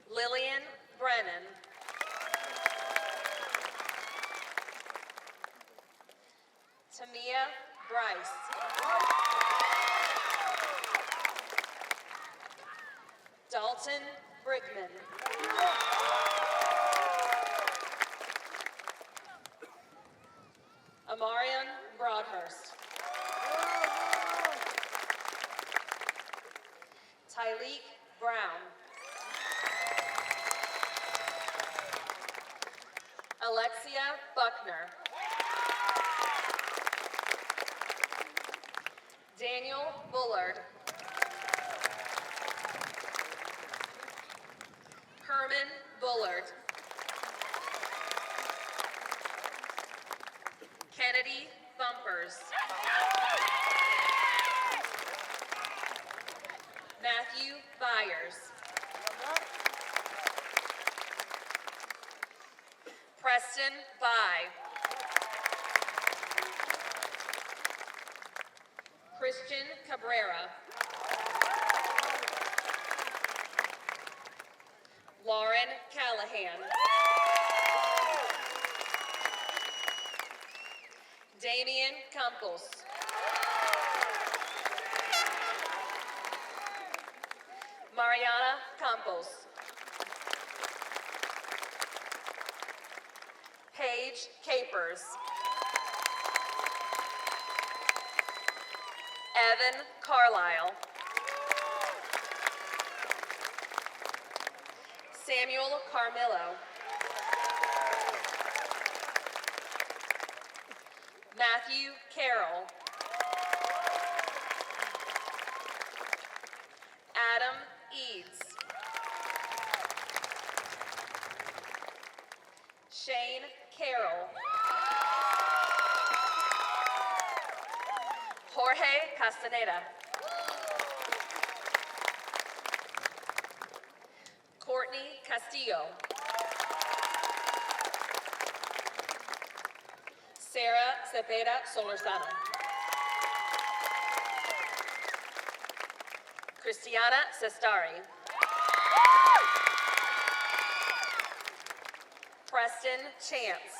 Lillian Brennan. Tamia Bryce. Dalton Brickman. Amarian Broadhurst. Tyleek Brown. Alexia Buckner. Daniel Bullard. Herman Bullard. Kennedy Bumpers. Matthew Byers. Preston By. Christian Cabrera. Lauren Callahan. Damian Campos. Mariana Campos. Paige Capers. Evan Carlisle. Samuel Carmillo. Matthew Carroll. Adam Eads. Shane Carroll. Jorge Castaneda. Courtney Castillo. Sarah Cepeda Solorzano. Cristiana Sestari. Preston Chance.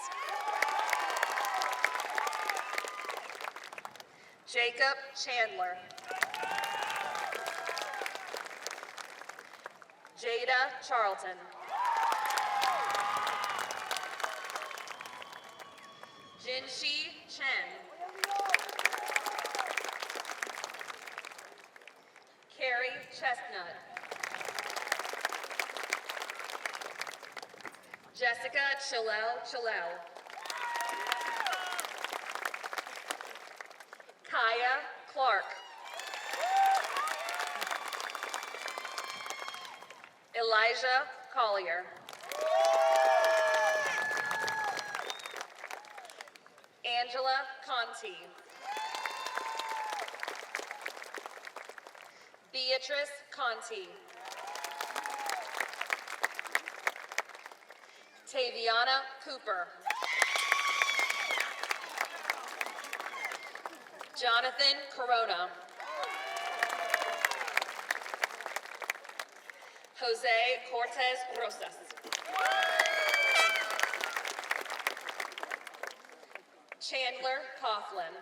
Jacob Chandler. Jada Charlton. Jinshi Chen. Carrie Chestnut. Jessica Chilel. Kaya Clark. Elijah Collier. Angela Conti. Beatrice Conti. Taviana Cooper. Jonathan Corona. Jose Cortez Rosas. Chandler Coughlin.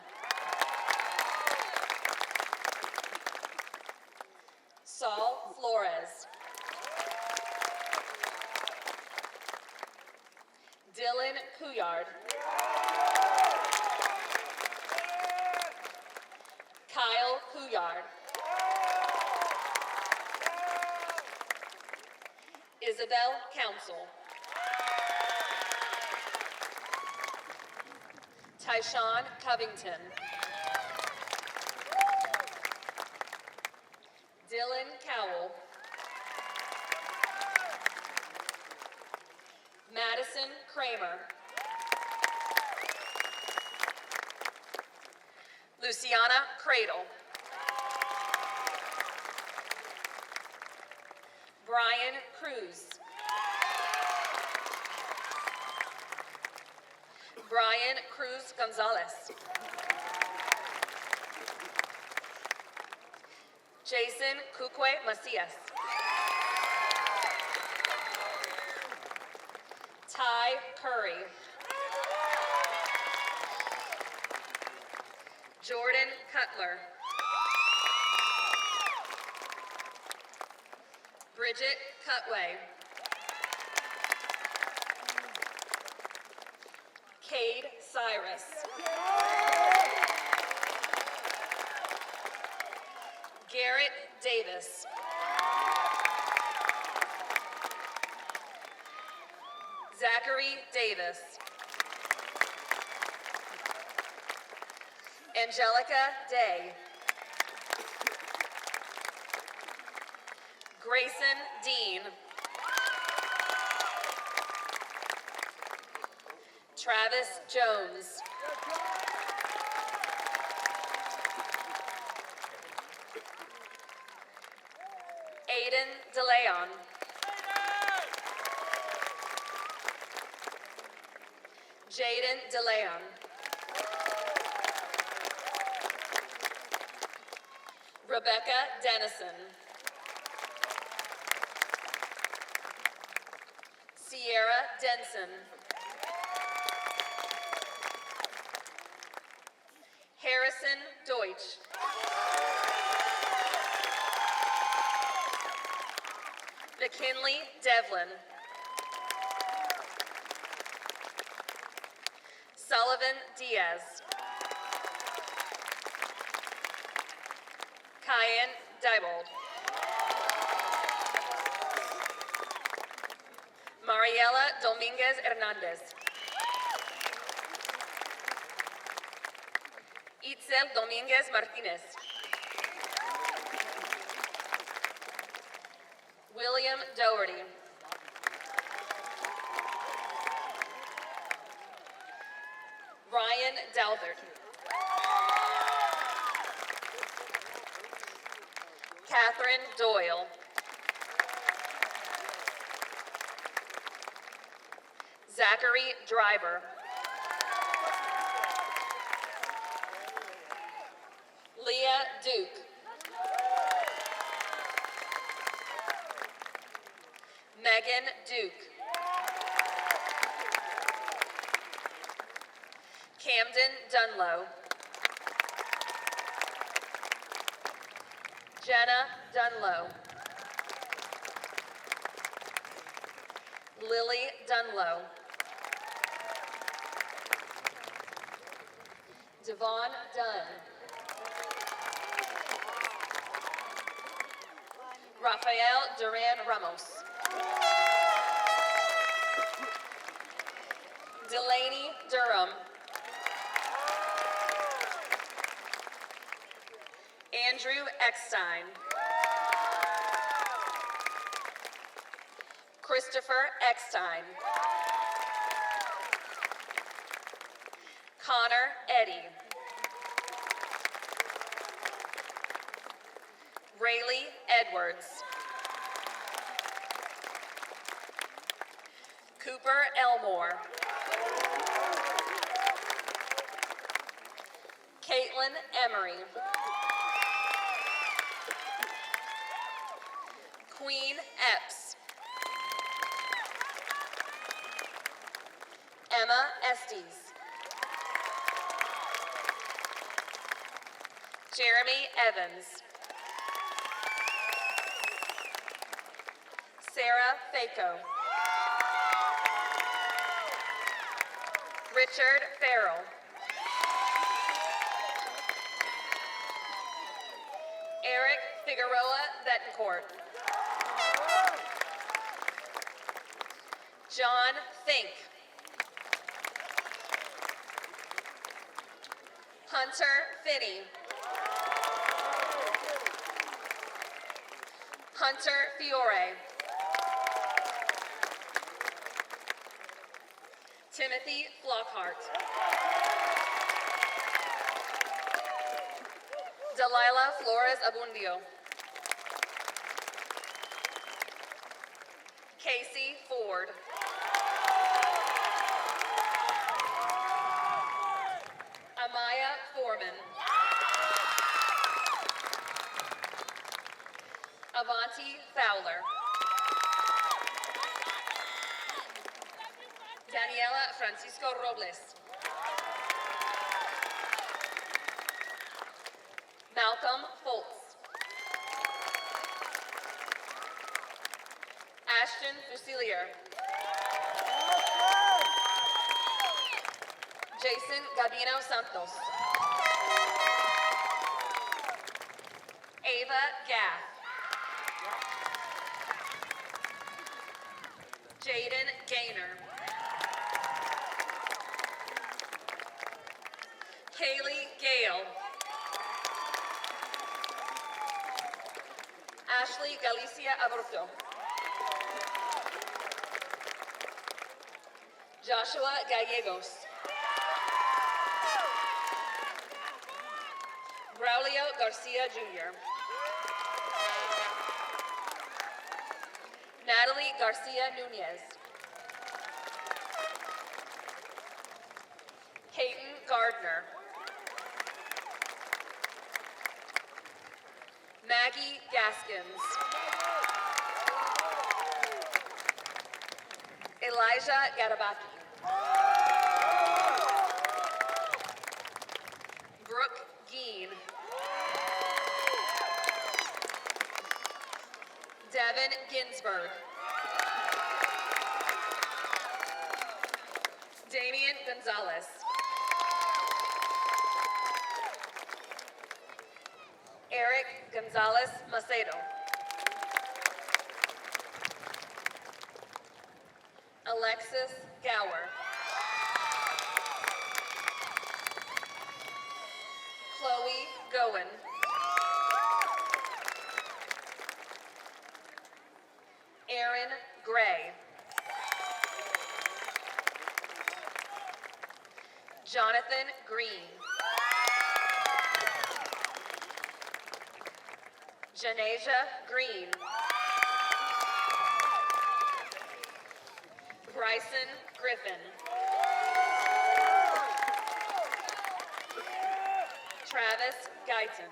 Saul Flores. Dylan Couillard. Kyle Couillard. Isabel Council. Tyshawn Covington. Dylan Cowell. Madison Kramer. Luciana Cradle. Brian Cruz. Brian Cruz Gonzalez. Jason Cuque Macias. Ty Curry. Jordan Cutler. Bridget Cutway. Cade Cyrus. Garrett Davis. Zachary Davis. Angelica Day. Grayson Dean. Travis Jones. Aiden DeLeon. Jaden DeLeon. Rebecca Dennison. Sierra Denson. Harrison Deutsch. McKinley Devlin. Sullivan Diaz. Cayenne Diebold. Mariela Dominguez Hernandez. Itzel Dominguez Martinez. William Doherty. Ryan Dalbert. Catherine Doyle. Zachary Driver. Leah Duke. Megan Duke. Camden Dunlow. Jenna Dunlow. Lily Dunlow. Devon Dunn. Rafael Duran Ramos. Delaney Durham. Andrew Eckstein. Christopher Eckstein. Connor Eddy. Rayleigh Edwards. Cooper Elmore. Caitlin Emery. Queen Epps. Emma Estes. Jeremy Evans. Sarah Faco. Richard Farrell. Eric Figueroa Betancourt. John Fink. Hunter Finney. Hunter Fiore. Timothy Flockhart. Delilah Flores Abundio. Casey Ford. Amaya Foreman. Avanti Fowler. Daniela Francisco Robles. Malcolm Foltz. Ashton Fusilier. Jason Gabino Santos. Ava Gaff. Jaden Gaynor. Kaylee Gale. Ashley Galicia Abrupto. Joshua Gallegos. Braulio Garcia Jr. Natalie Garcia Nunez. Peyton Gardner. Maggie Gaskins. Elijah Garabaki. Brooke Geen. Devin Ginsberg. Damian Gonzalez. Eric Gonzalez Macedo. Alexis Gower. Chloe Gowen. Aaron Gray. Jonathan Green. Janasia Green. Bryson Griffin. Travis Guyton.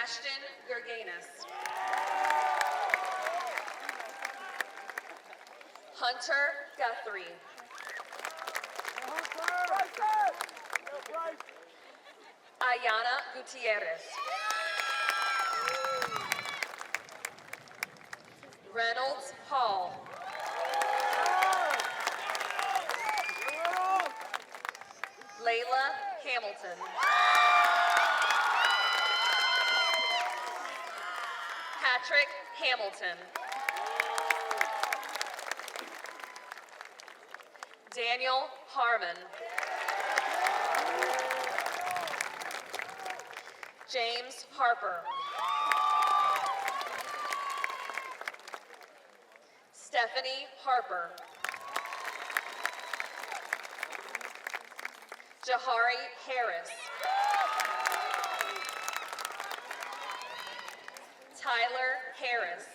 Ashton Gerganis. Hunter Guthrie. Ayana Gutierrez. Reynolds Hall. Layla Hamilton. Patrick Hamilton. Daniel Harmon. James Harper. Stephanie Harper. Jahari Harris. Tyler Harris.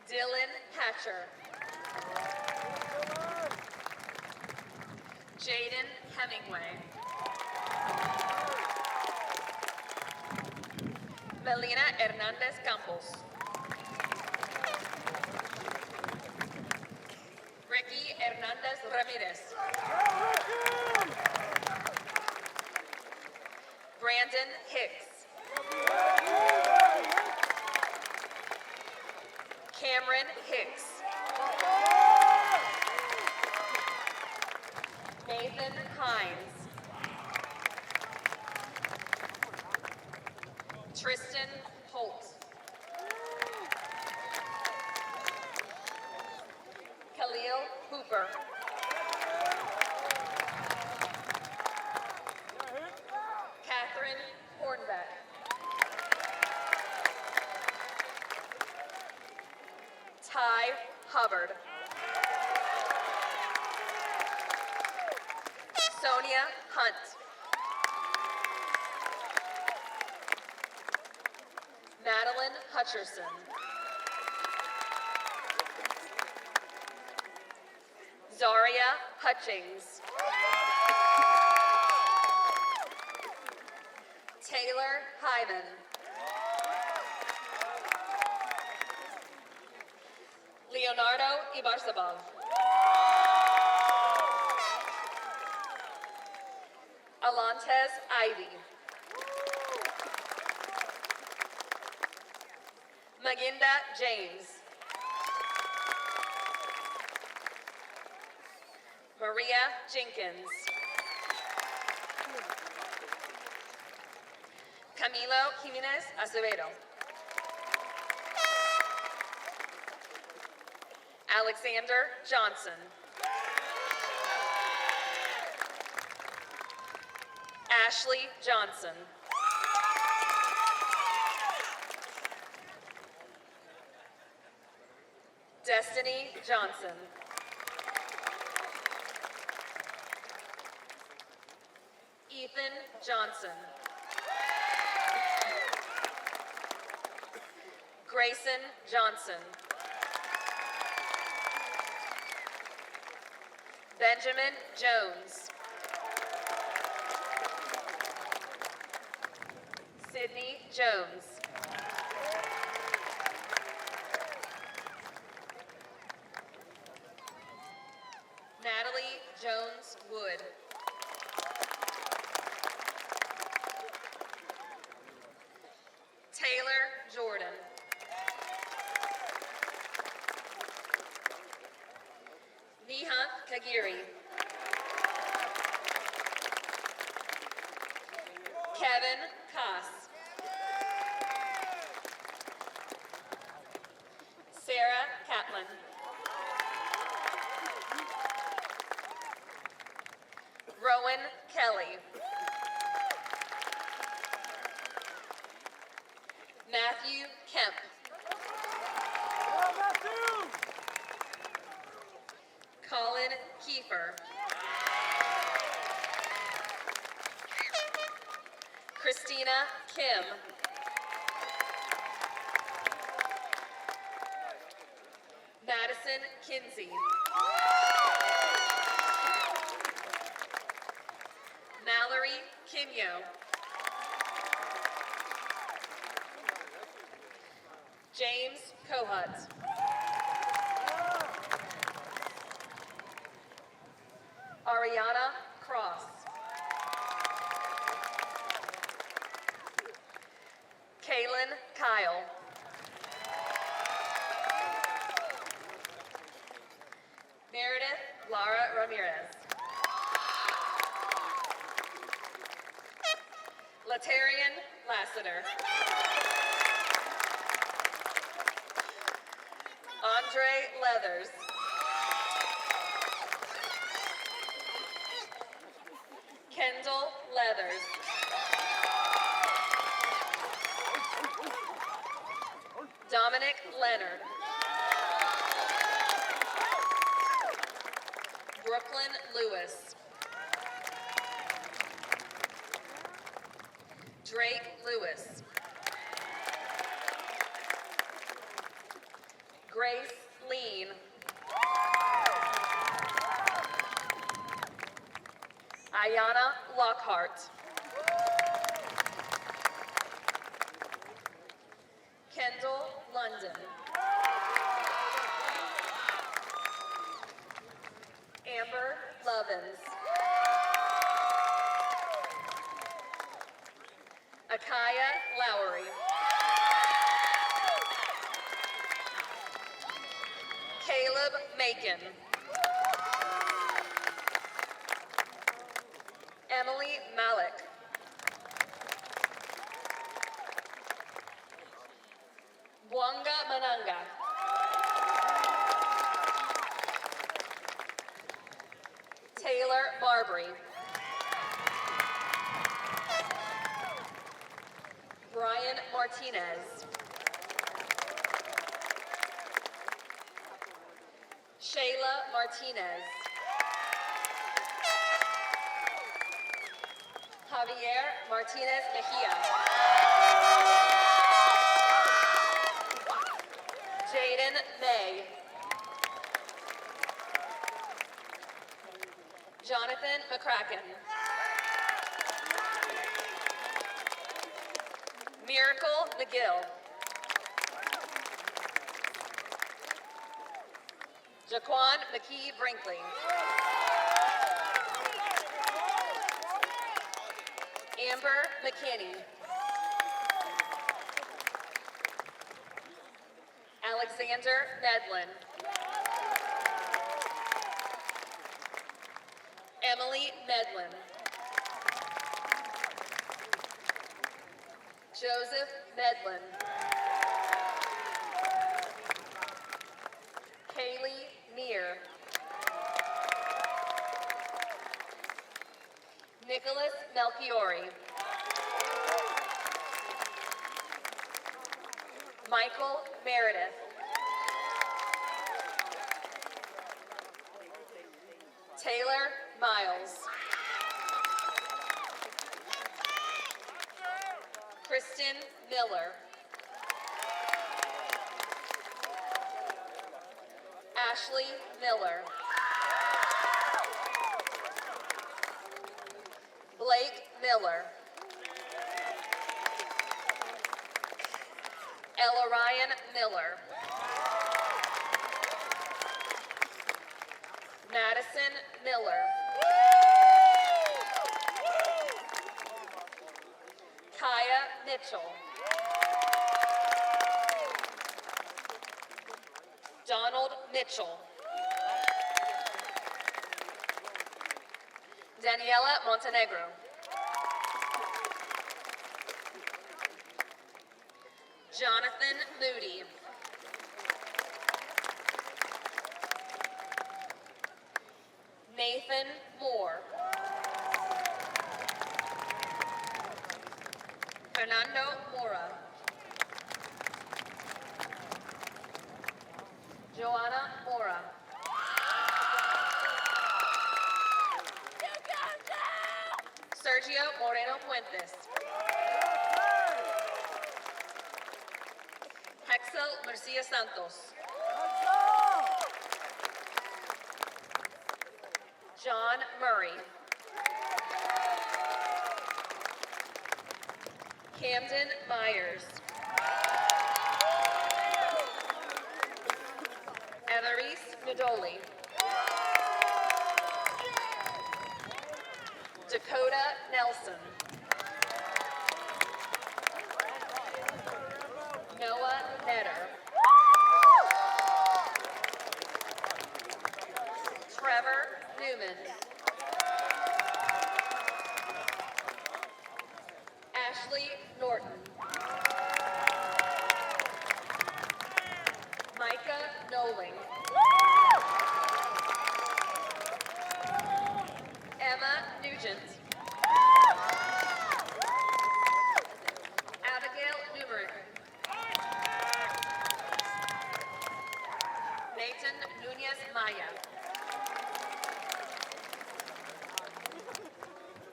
Dylan Hatcher. Jaden Hemingway. Melina Hernandez Campos. Ricky Hernandez Ramirez. Brandon Hicks. Cameron Hicks. Nathan Hines. Tristan Holt. Khalil Hooper. Catherine Hornbeck. Ty Hubbard. Sonia Hunt. Madeline Hutcherson. Zaria Hutchings. Taylor Hyman. Leonardo Ibarzabal. Alantez Ivy. Maginda James. Maria Jenkins. Camilo Jimenez Acevedo. Alexander Johnson. Ashley Johnson. Destiny Johnson. Ethan Johnson. Grayson Johnson. Benjamin Jones. Sydney Jones. Natalie Jones Wood. Taylor Jordan. Nihant Kagiri. Kevin Koss. Sarah Kaplan. Rowan Kelly. Matthew Kemp. Colin Kiefer. Christina Kim. Madison Kinsey. Mallory Kinyo. James Kohut. Ariana Cross. Kaylin Kyle. Meredith Lara Ramirez. Latarian Lassiter. Andre Leathers. Kendall Leathers. Dominic Leonard. Brooklyn Lewis. Drake Lewis. Grace Lean. Ayana Lockhart. Kendall London. Amber Lovins. Akaya Lowry. Caleb Macon. Emily Malik. Wanga Mananga. Taylor Marbury. Brian Martinez. Shayla Martinez. Javier Martinez Mejia. Jaden May. Jonathan McCracken. Miracle McGill. Jaquan McKee Brinkley. Amber McKinney. Alexander Medlin. Emily Medlin. Joseph Medlin. Kaylee Meir. Nicholas Melchiori. Michael Meredith. Taylor Miles. Kristen Miller. Ashley Miller. Blake Miller. Ella Ryan Miller. Madison Miller. Kaya Mitchell. Donald Mitchell. Daniela Montenegro. Jonathan Moody. Nathan Moore. Fernando Mora. Joanna Mora. Sergio Moreno Puentes. Hexel Mercia Santos. John Murray. Camden Myers. Eloise Nadoli. Dakota Nelson. Noah Netter. Trevor Newman. Ashley Norton. Micah Noling. Emma Nugent. Abigail Numerick. Nathan Nunez Maya.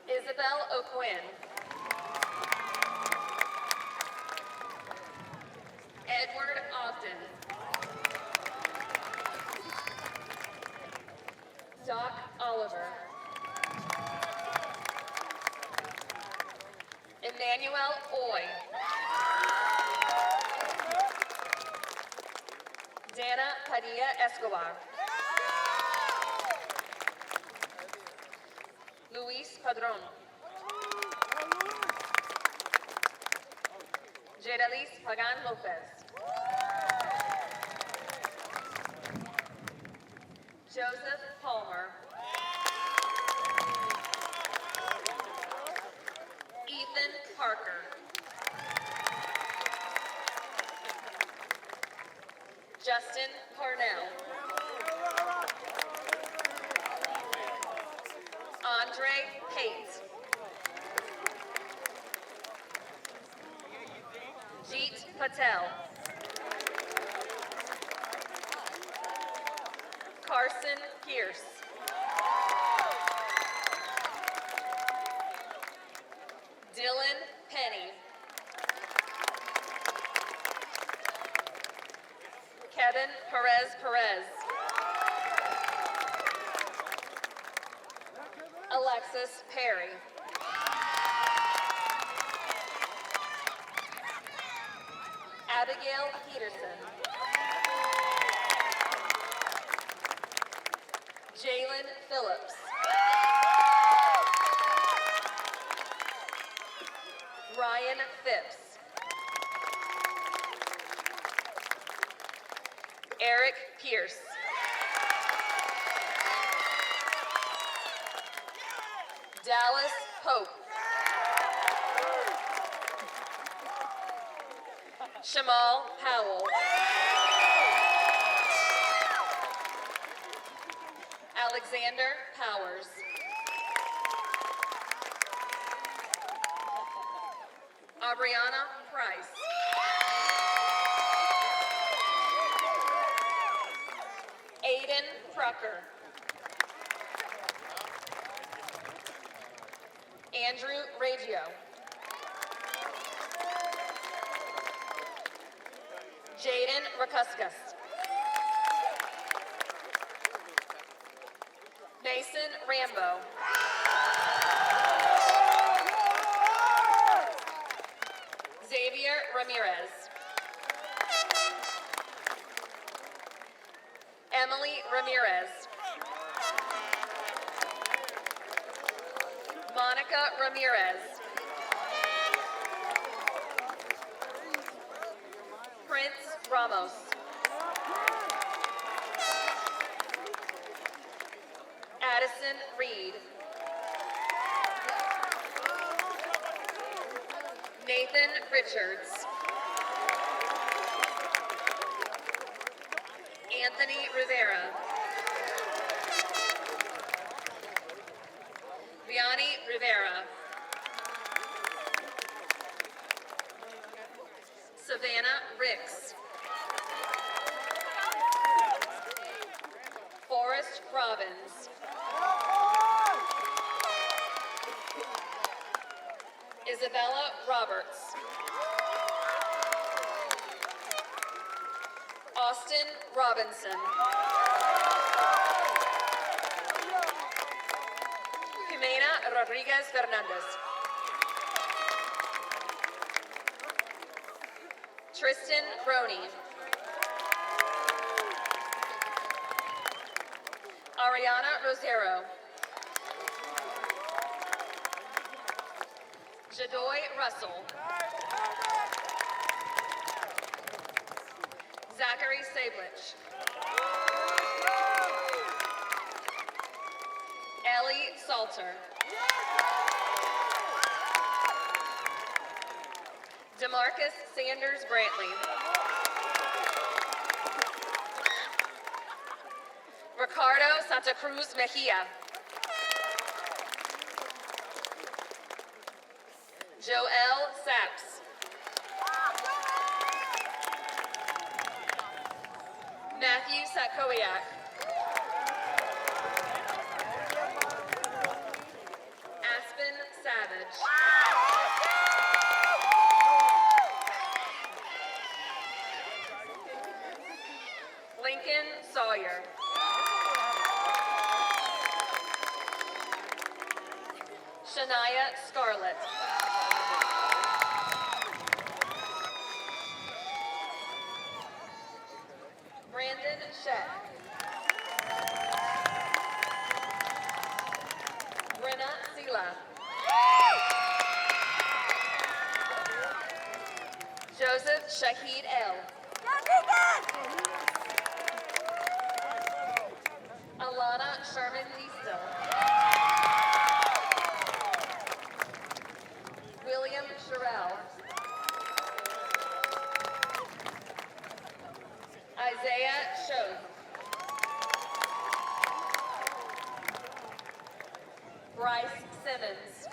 Isabel O'Quinn. Edward Ogden. Doc Oliver. Emmanuel Oy. Dana Padilla Escobar. Luis Padron. Jedalis Pagan Lopez. Joseph Palmer. Ethan Parker. Justin Parnell. Andre Pate. Jeet Patel. Carson Pierce. Dylan Penny. Kevin Perez. Alexis Perry. Abigail Peterson. Jalen Phillips. Ryan Phipps. Eric Pierce. Dallas Pope. Shamal Powell. Alexander Powers. Aubriana Price. Aiden Prucker. Andrew Raggio. Jaden Rakuskas. Mason Rambo. Xavier Ramirez. Emily Ramirez. Monica Ramirez. Prince Ramos. Addison Reed. Nathan Richards. Anthony Rivera. Vianney Rivera. Savannah Ricks. Forrest Robbins. Isabella Roberts. Austin Robinson. Jimena Rodriguez Fernandez. Tristan Roney. Ariana Rosero. Jadoy Russell. Zachary Sablich. Ellie Salter. DeMarcus Sanders Brantley. Ricardo Santa Cruz Mejia. Joel Saps. Matthew Sakowiak. Aspen Savage. Lincoln Sawyer. Shania Scarlett. Brandon Sheck. Brenna Sela. Joseph Shahid El. Alana Sherman Listo. William Sherrell. Isaiah Schoen. Bryce Simmons.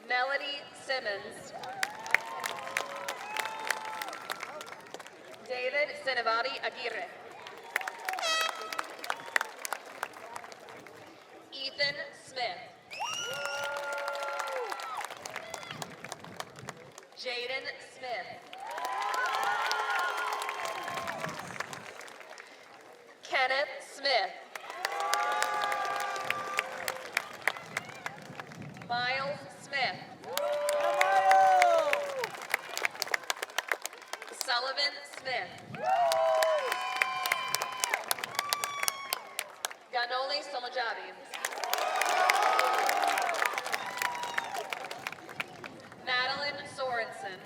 Melody Simmons. David Senevadi Aguirre. Ethan Smith. Jaden Smith. Kenneth Smith. Miles Smith. Sullivan Smith. Ganoli Somajabi. Madeline Sorensen.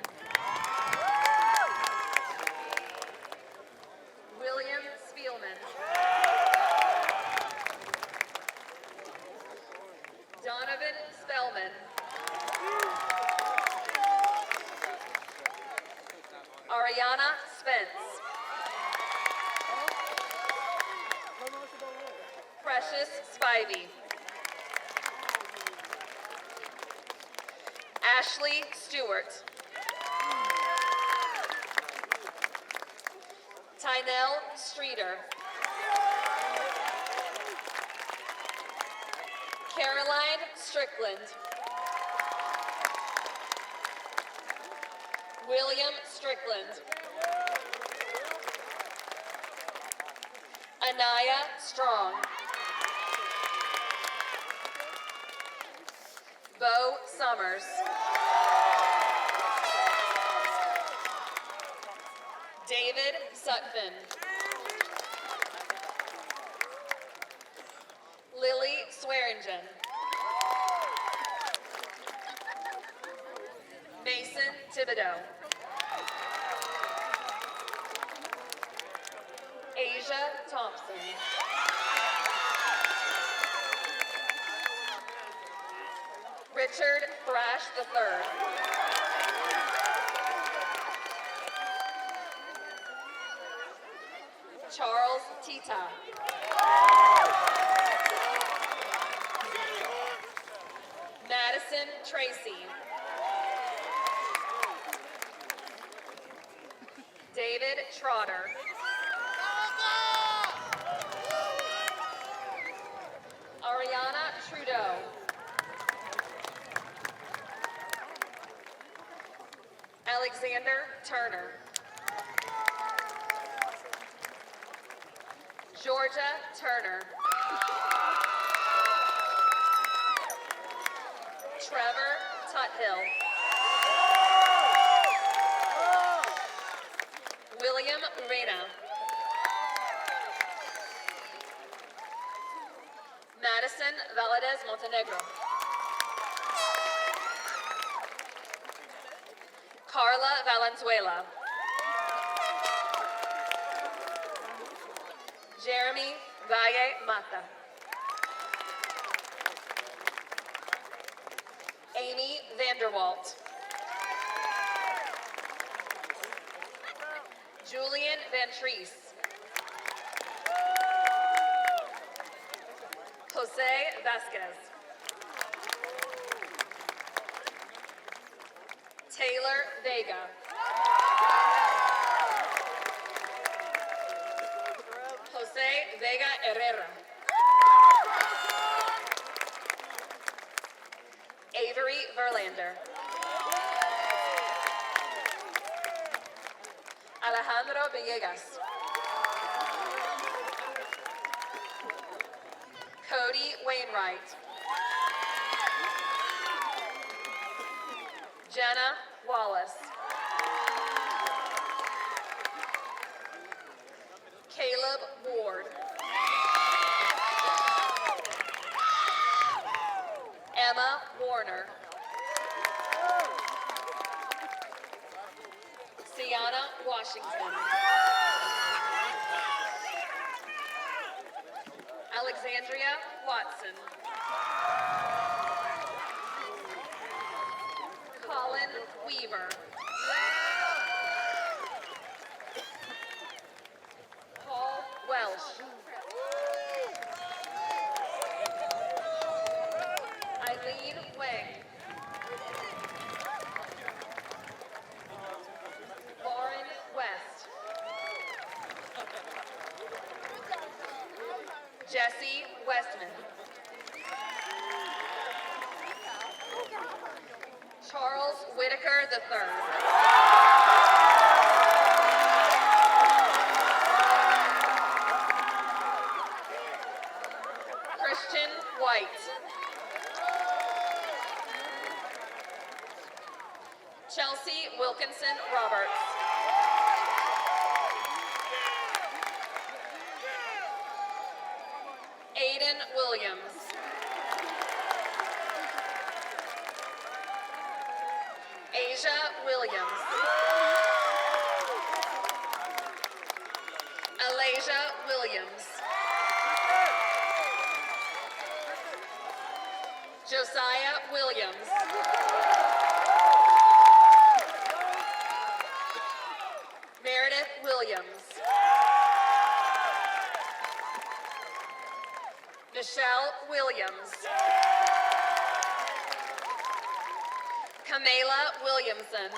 William Spielman. Donovan Spellman. Ariana Spence. Precious Spivey. Ashley Stewart. Tynell Streeter. Caroline Strickland. William Strickland. Anaya Strong. Bo Summers. David Sutphin. Lily Swearingen. Mason Thibodeau. Asia Thompson. Richard Thrash III. Charles Tita. Madison Tracy. David Trotter. Ariana Trudeau. Alexander Turner. Georgia Turner. Trevor Tuthill. William Reyna. Madison Valadez Montenegro. Carla Valenzuela. Jeremy Valle Mata. Amy Vanderwalt. Julian Ventries. Jose Vasquez. Taylor Vega. Jose Vega Herrera. Avery Verlander. Alejandro Villegas. Cody Wainwright. Jenna Wallace. Caleb Ward. Emma Warner. Sienna Washington. Alexandria Watson. Colin Weaver. Paul Welsh. Eileen Wang. Lauren West. Jesse Westman. Charles Whitaker III. Christian White. Chelsea Wilkinson Roberts. Aiden Williams. Asia Williams. Alasia Williams. Josiah Williams. Meredith Williams. Michelle Williams. Kamela Williamson.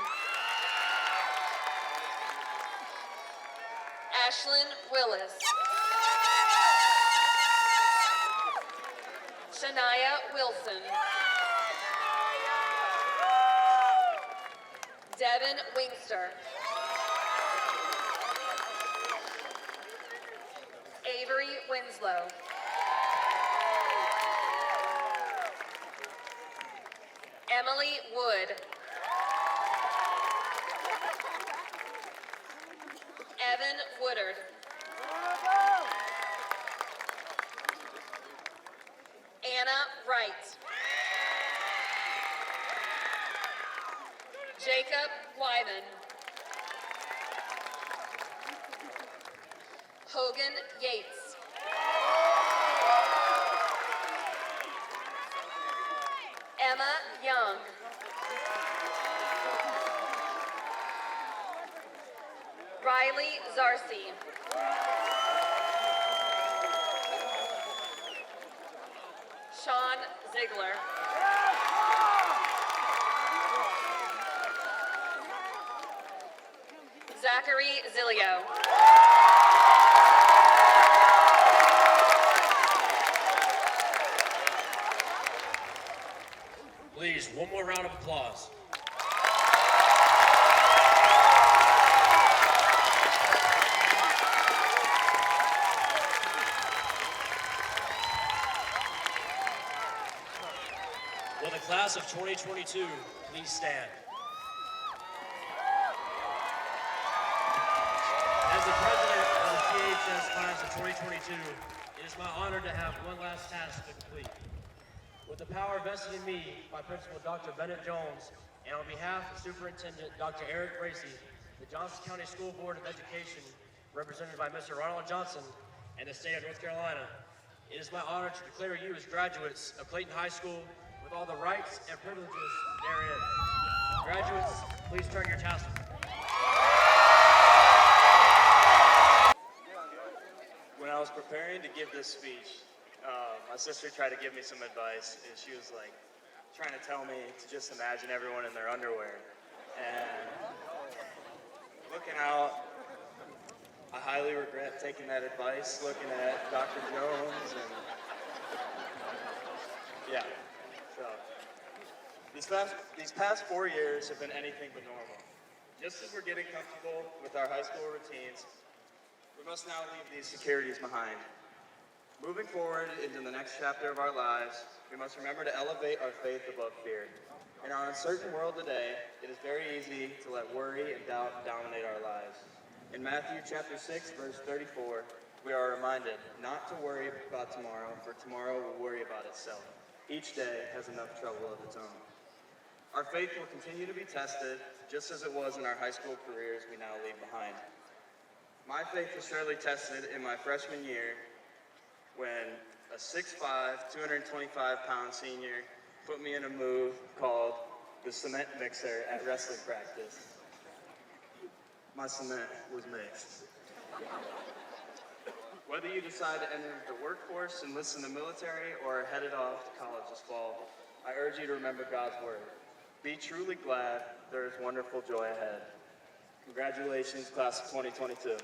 Ashlyn Willis. Shania Wilson. Devin Wingster. Avery Winslow. Emily Wood. Evan Woodard. Anna Wright. Jacob Wyman. Hogan Yates. Emma Young. Riley Zarcy. Sean Ziegler. Zachary Zilio. Please, one more round of applause. Will the class of 2022 please stand? As the president of the CHS class of 2022, it is my honor to have one last task to complete. With the power vested in me by Principal Dr. Bennett Jones, and on behalf of Superintendent Dr. Eric Bracey, the Johnson County School Board of Education, represented by Mr. Ronald Johnson, and the state of North Carolina, it is my honor to declare you as graduates of Clayton High School with all the rights and privileges therein. Graduates, please turn your tassels. When I was preparing to give this speech, my sister tried to give me some advice, and she was like trying to tell me to just imagine everyone in their underwear. And looking out, I highly regret taking that advice, looking at Dr. Jones, and yeah. So these past 4 years have been anything but normal. Just as we're getting comfortable with our high school routines, we must now leave these securities behind. Moving forward into the next chapter of our lives, we must remember to elevate our faith above fear. In our uncertain world today, it is very easy to let worry and doubt dominate our lives. In Matthew chapter 6, verse 34, we are reminded not to worry about tomorrow, for tomorrow will worry about itself. Each day has enough trouble of its own. Our faith will continue to be tested, just as it was in our high school careers we now leave behind. My faith was surely tested in my freshman year when a 6'5", 225-pound senior put me in a move called the cement mixer at wrestling practice. My cement was mixed. Whether you decide to enter the workforce, enlist in the military, or are headed off to college this fall, I urge you to remember God's word. Be truly glad, there is wonderful joy ahead. Congratulations, class of 2022.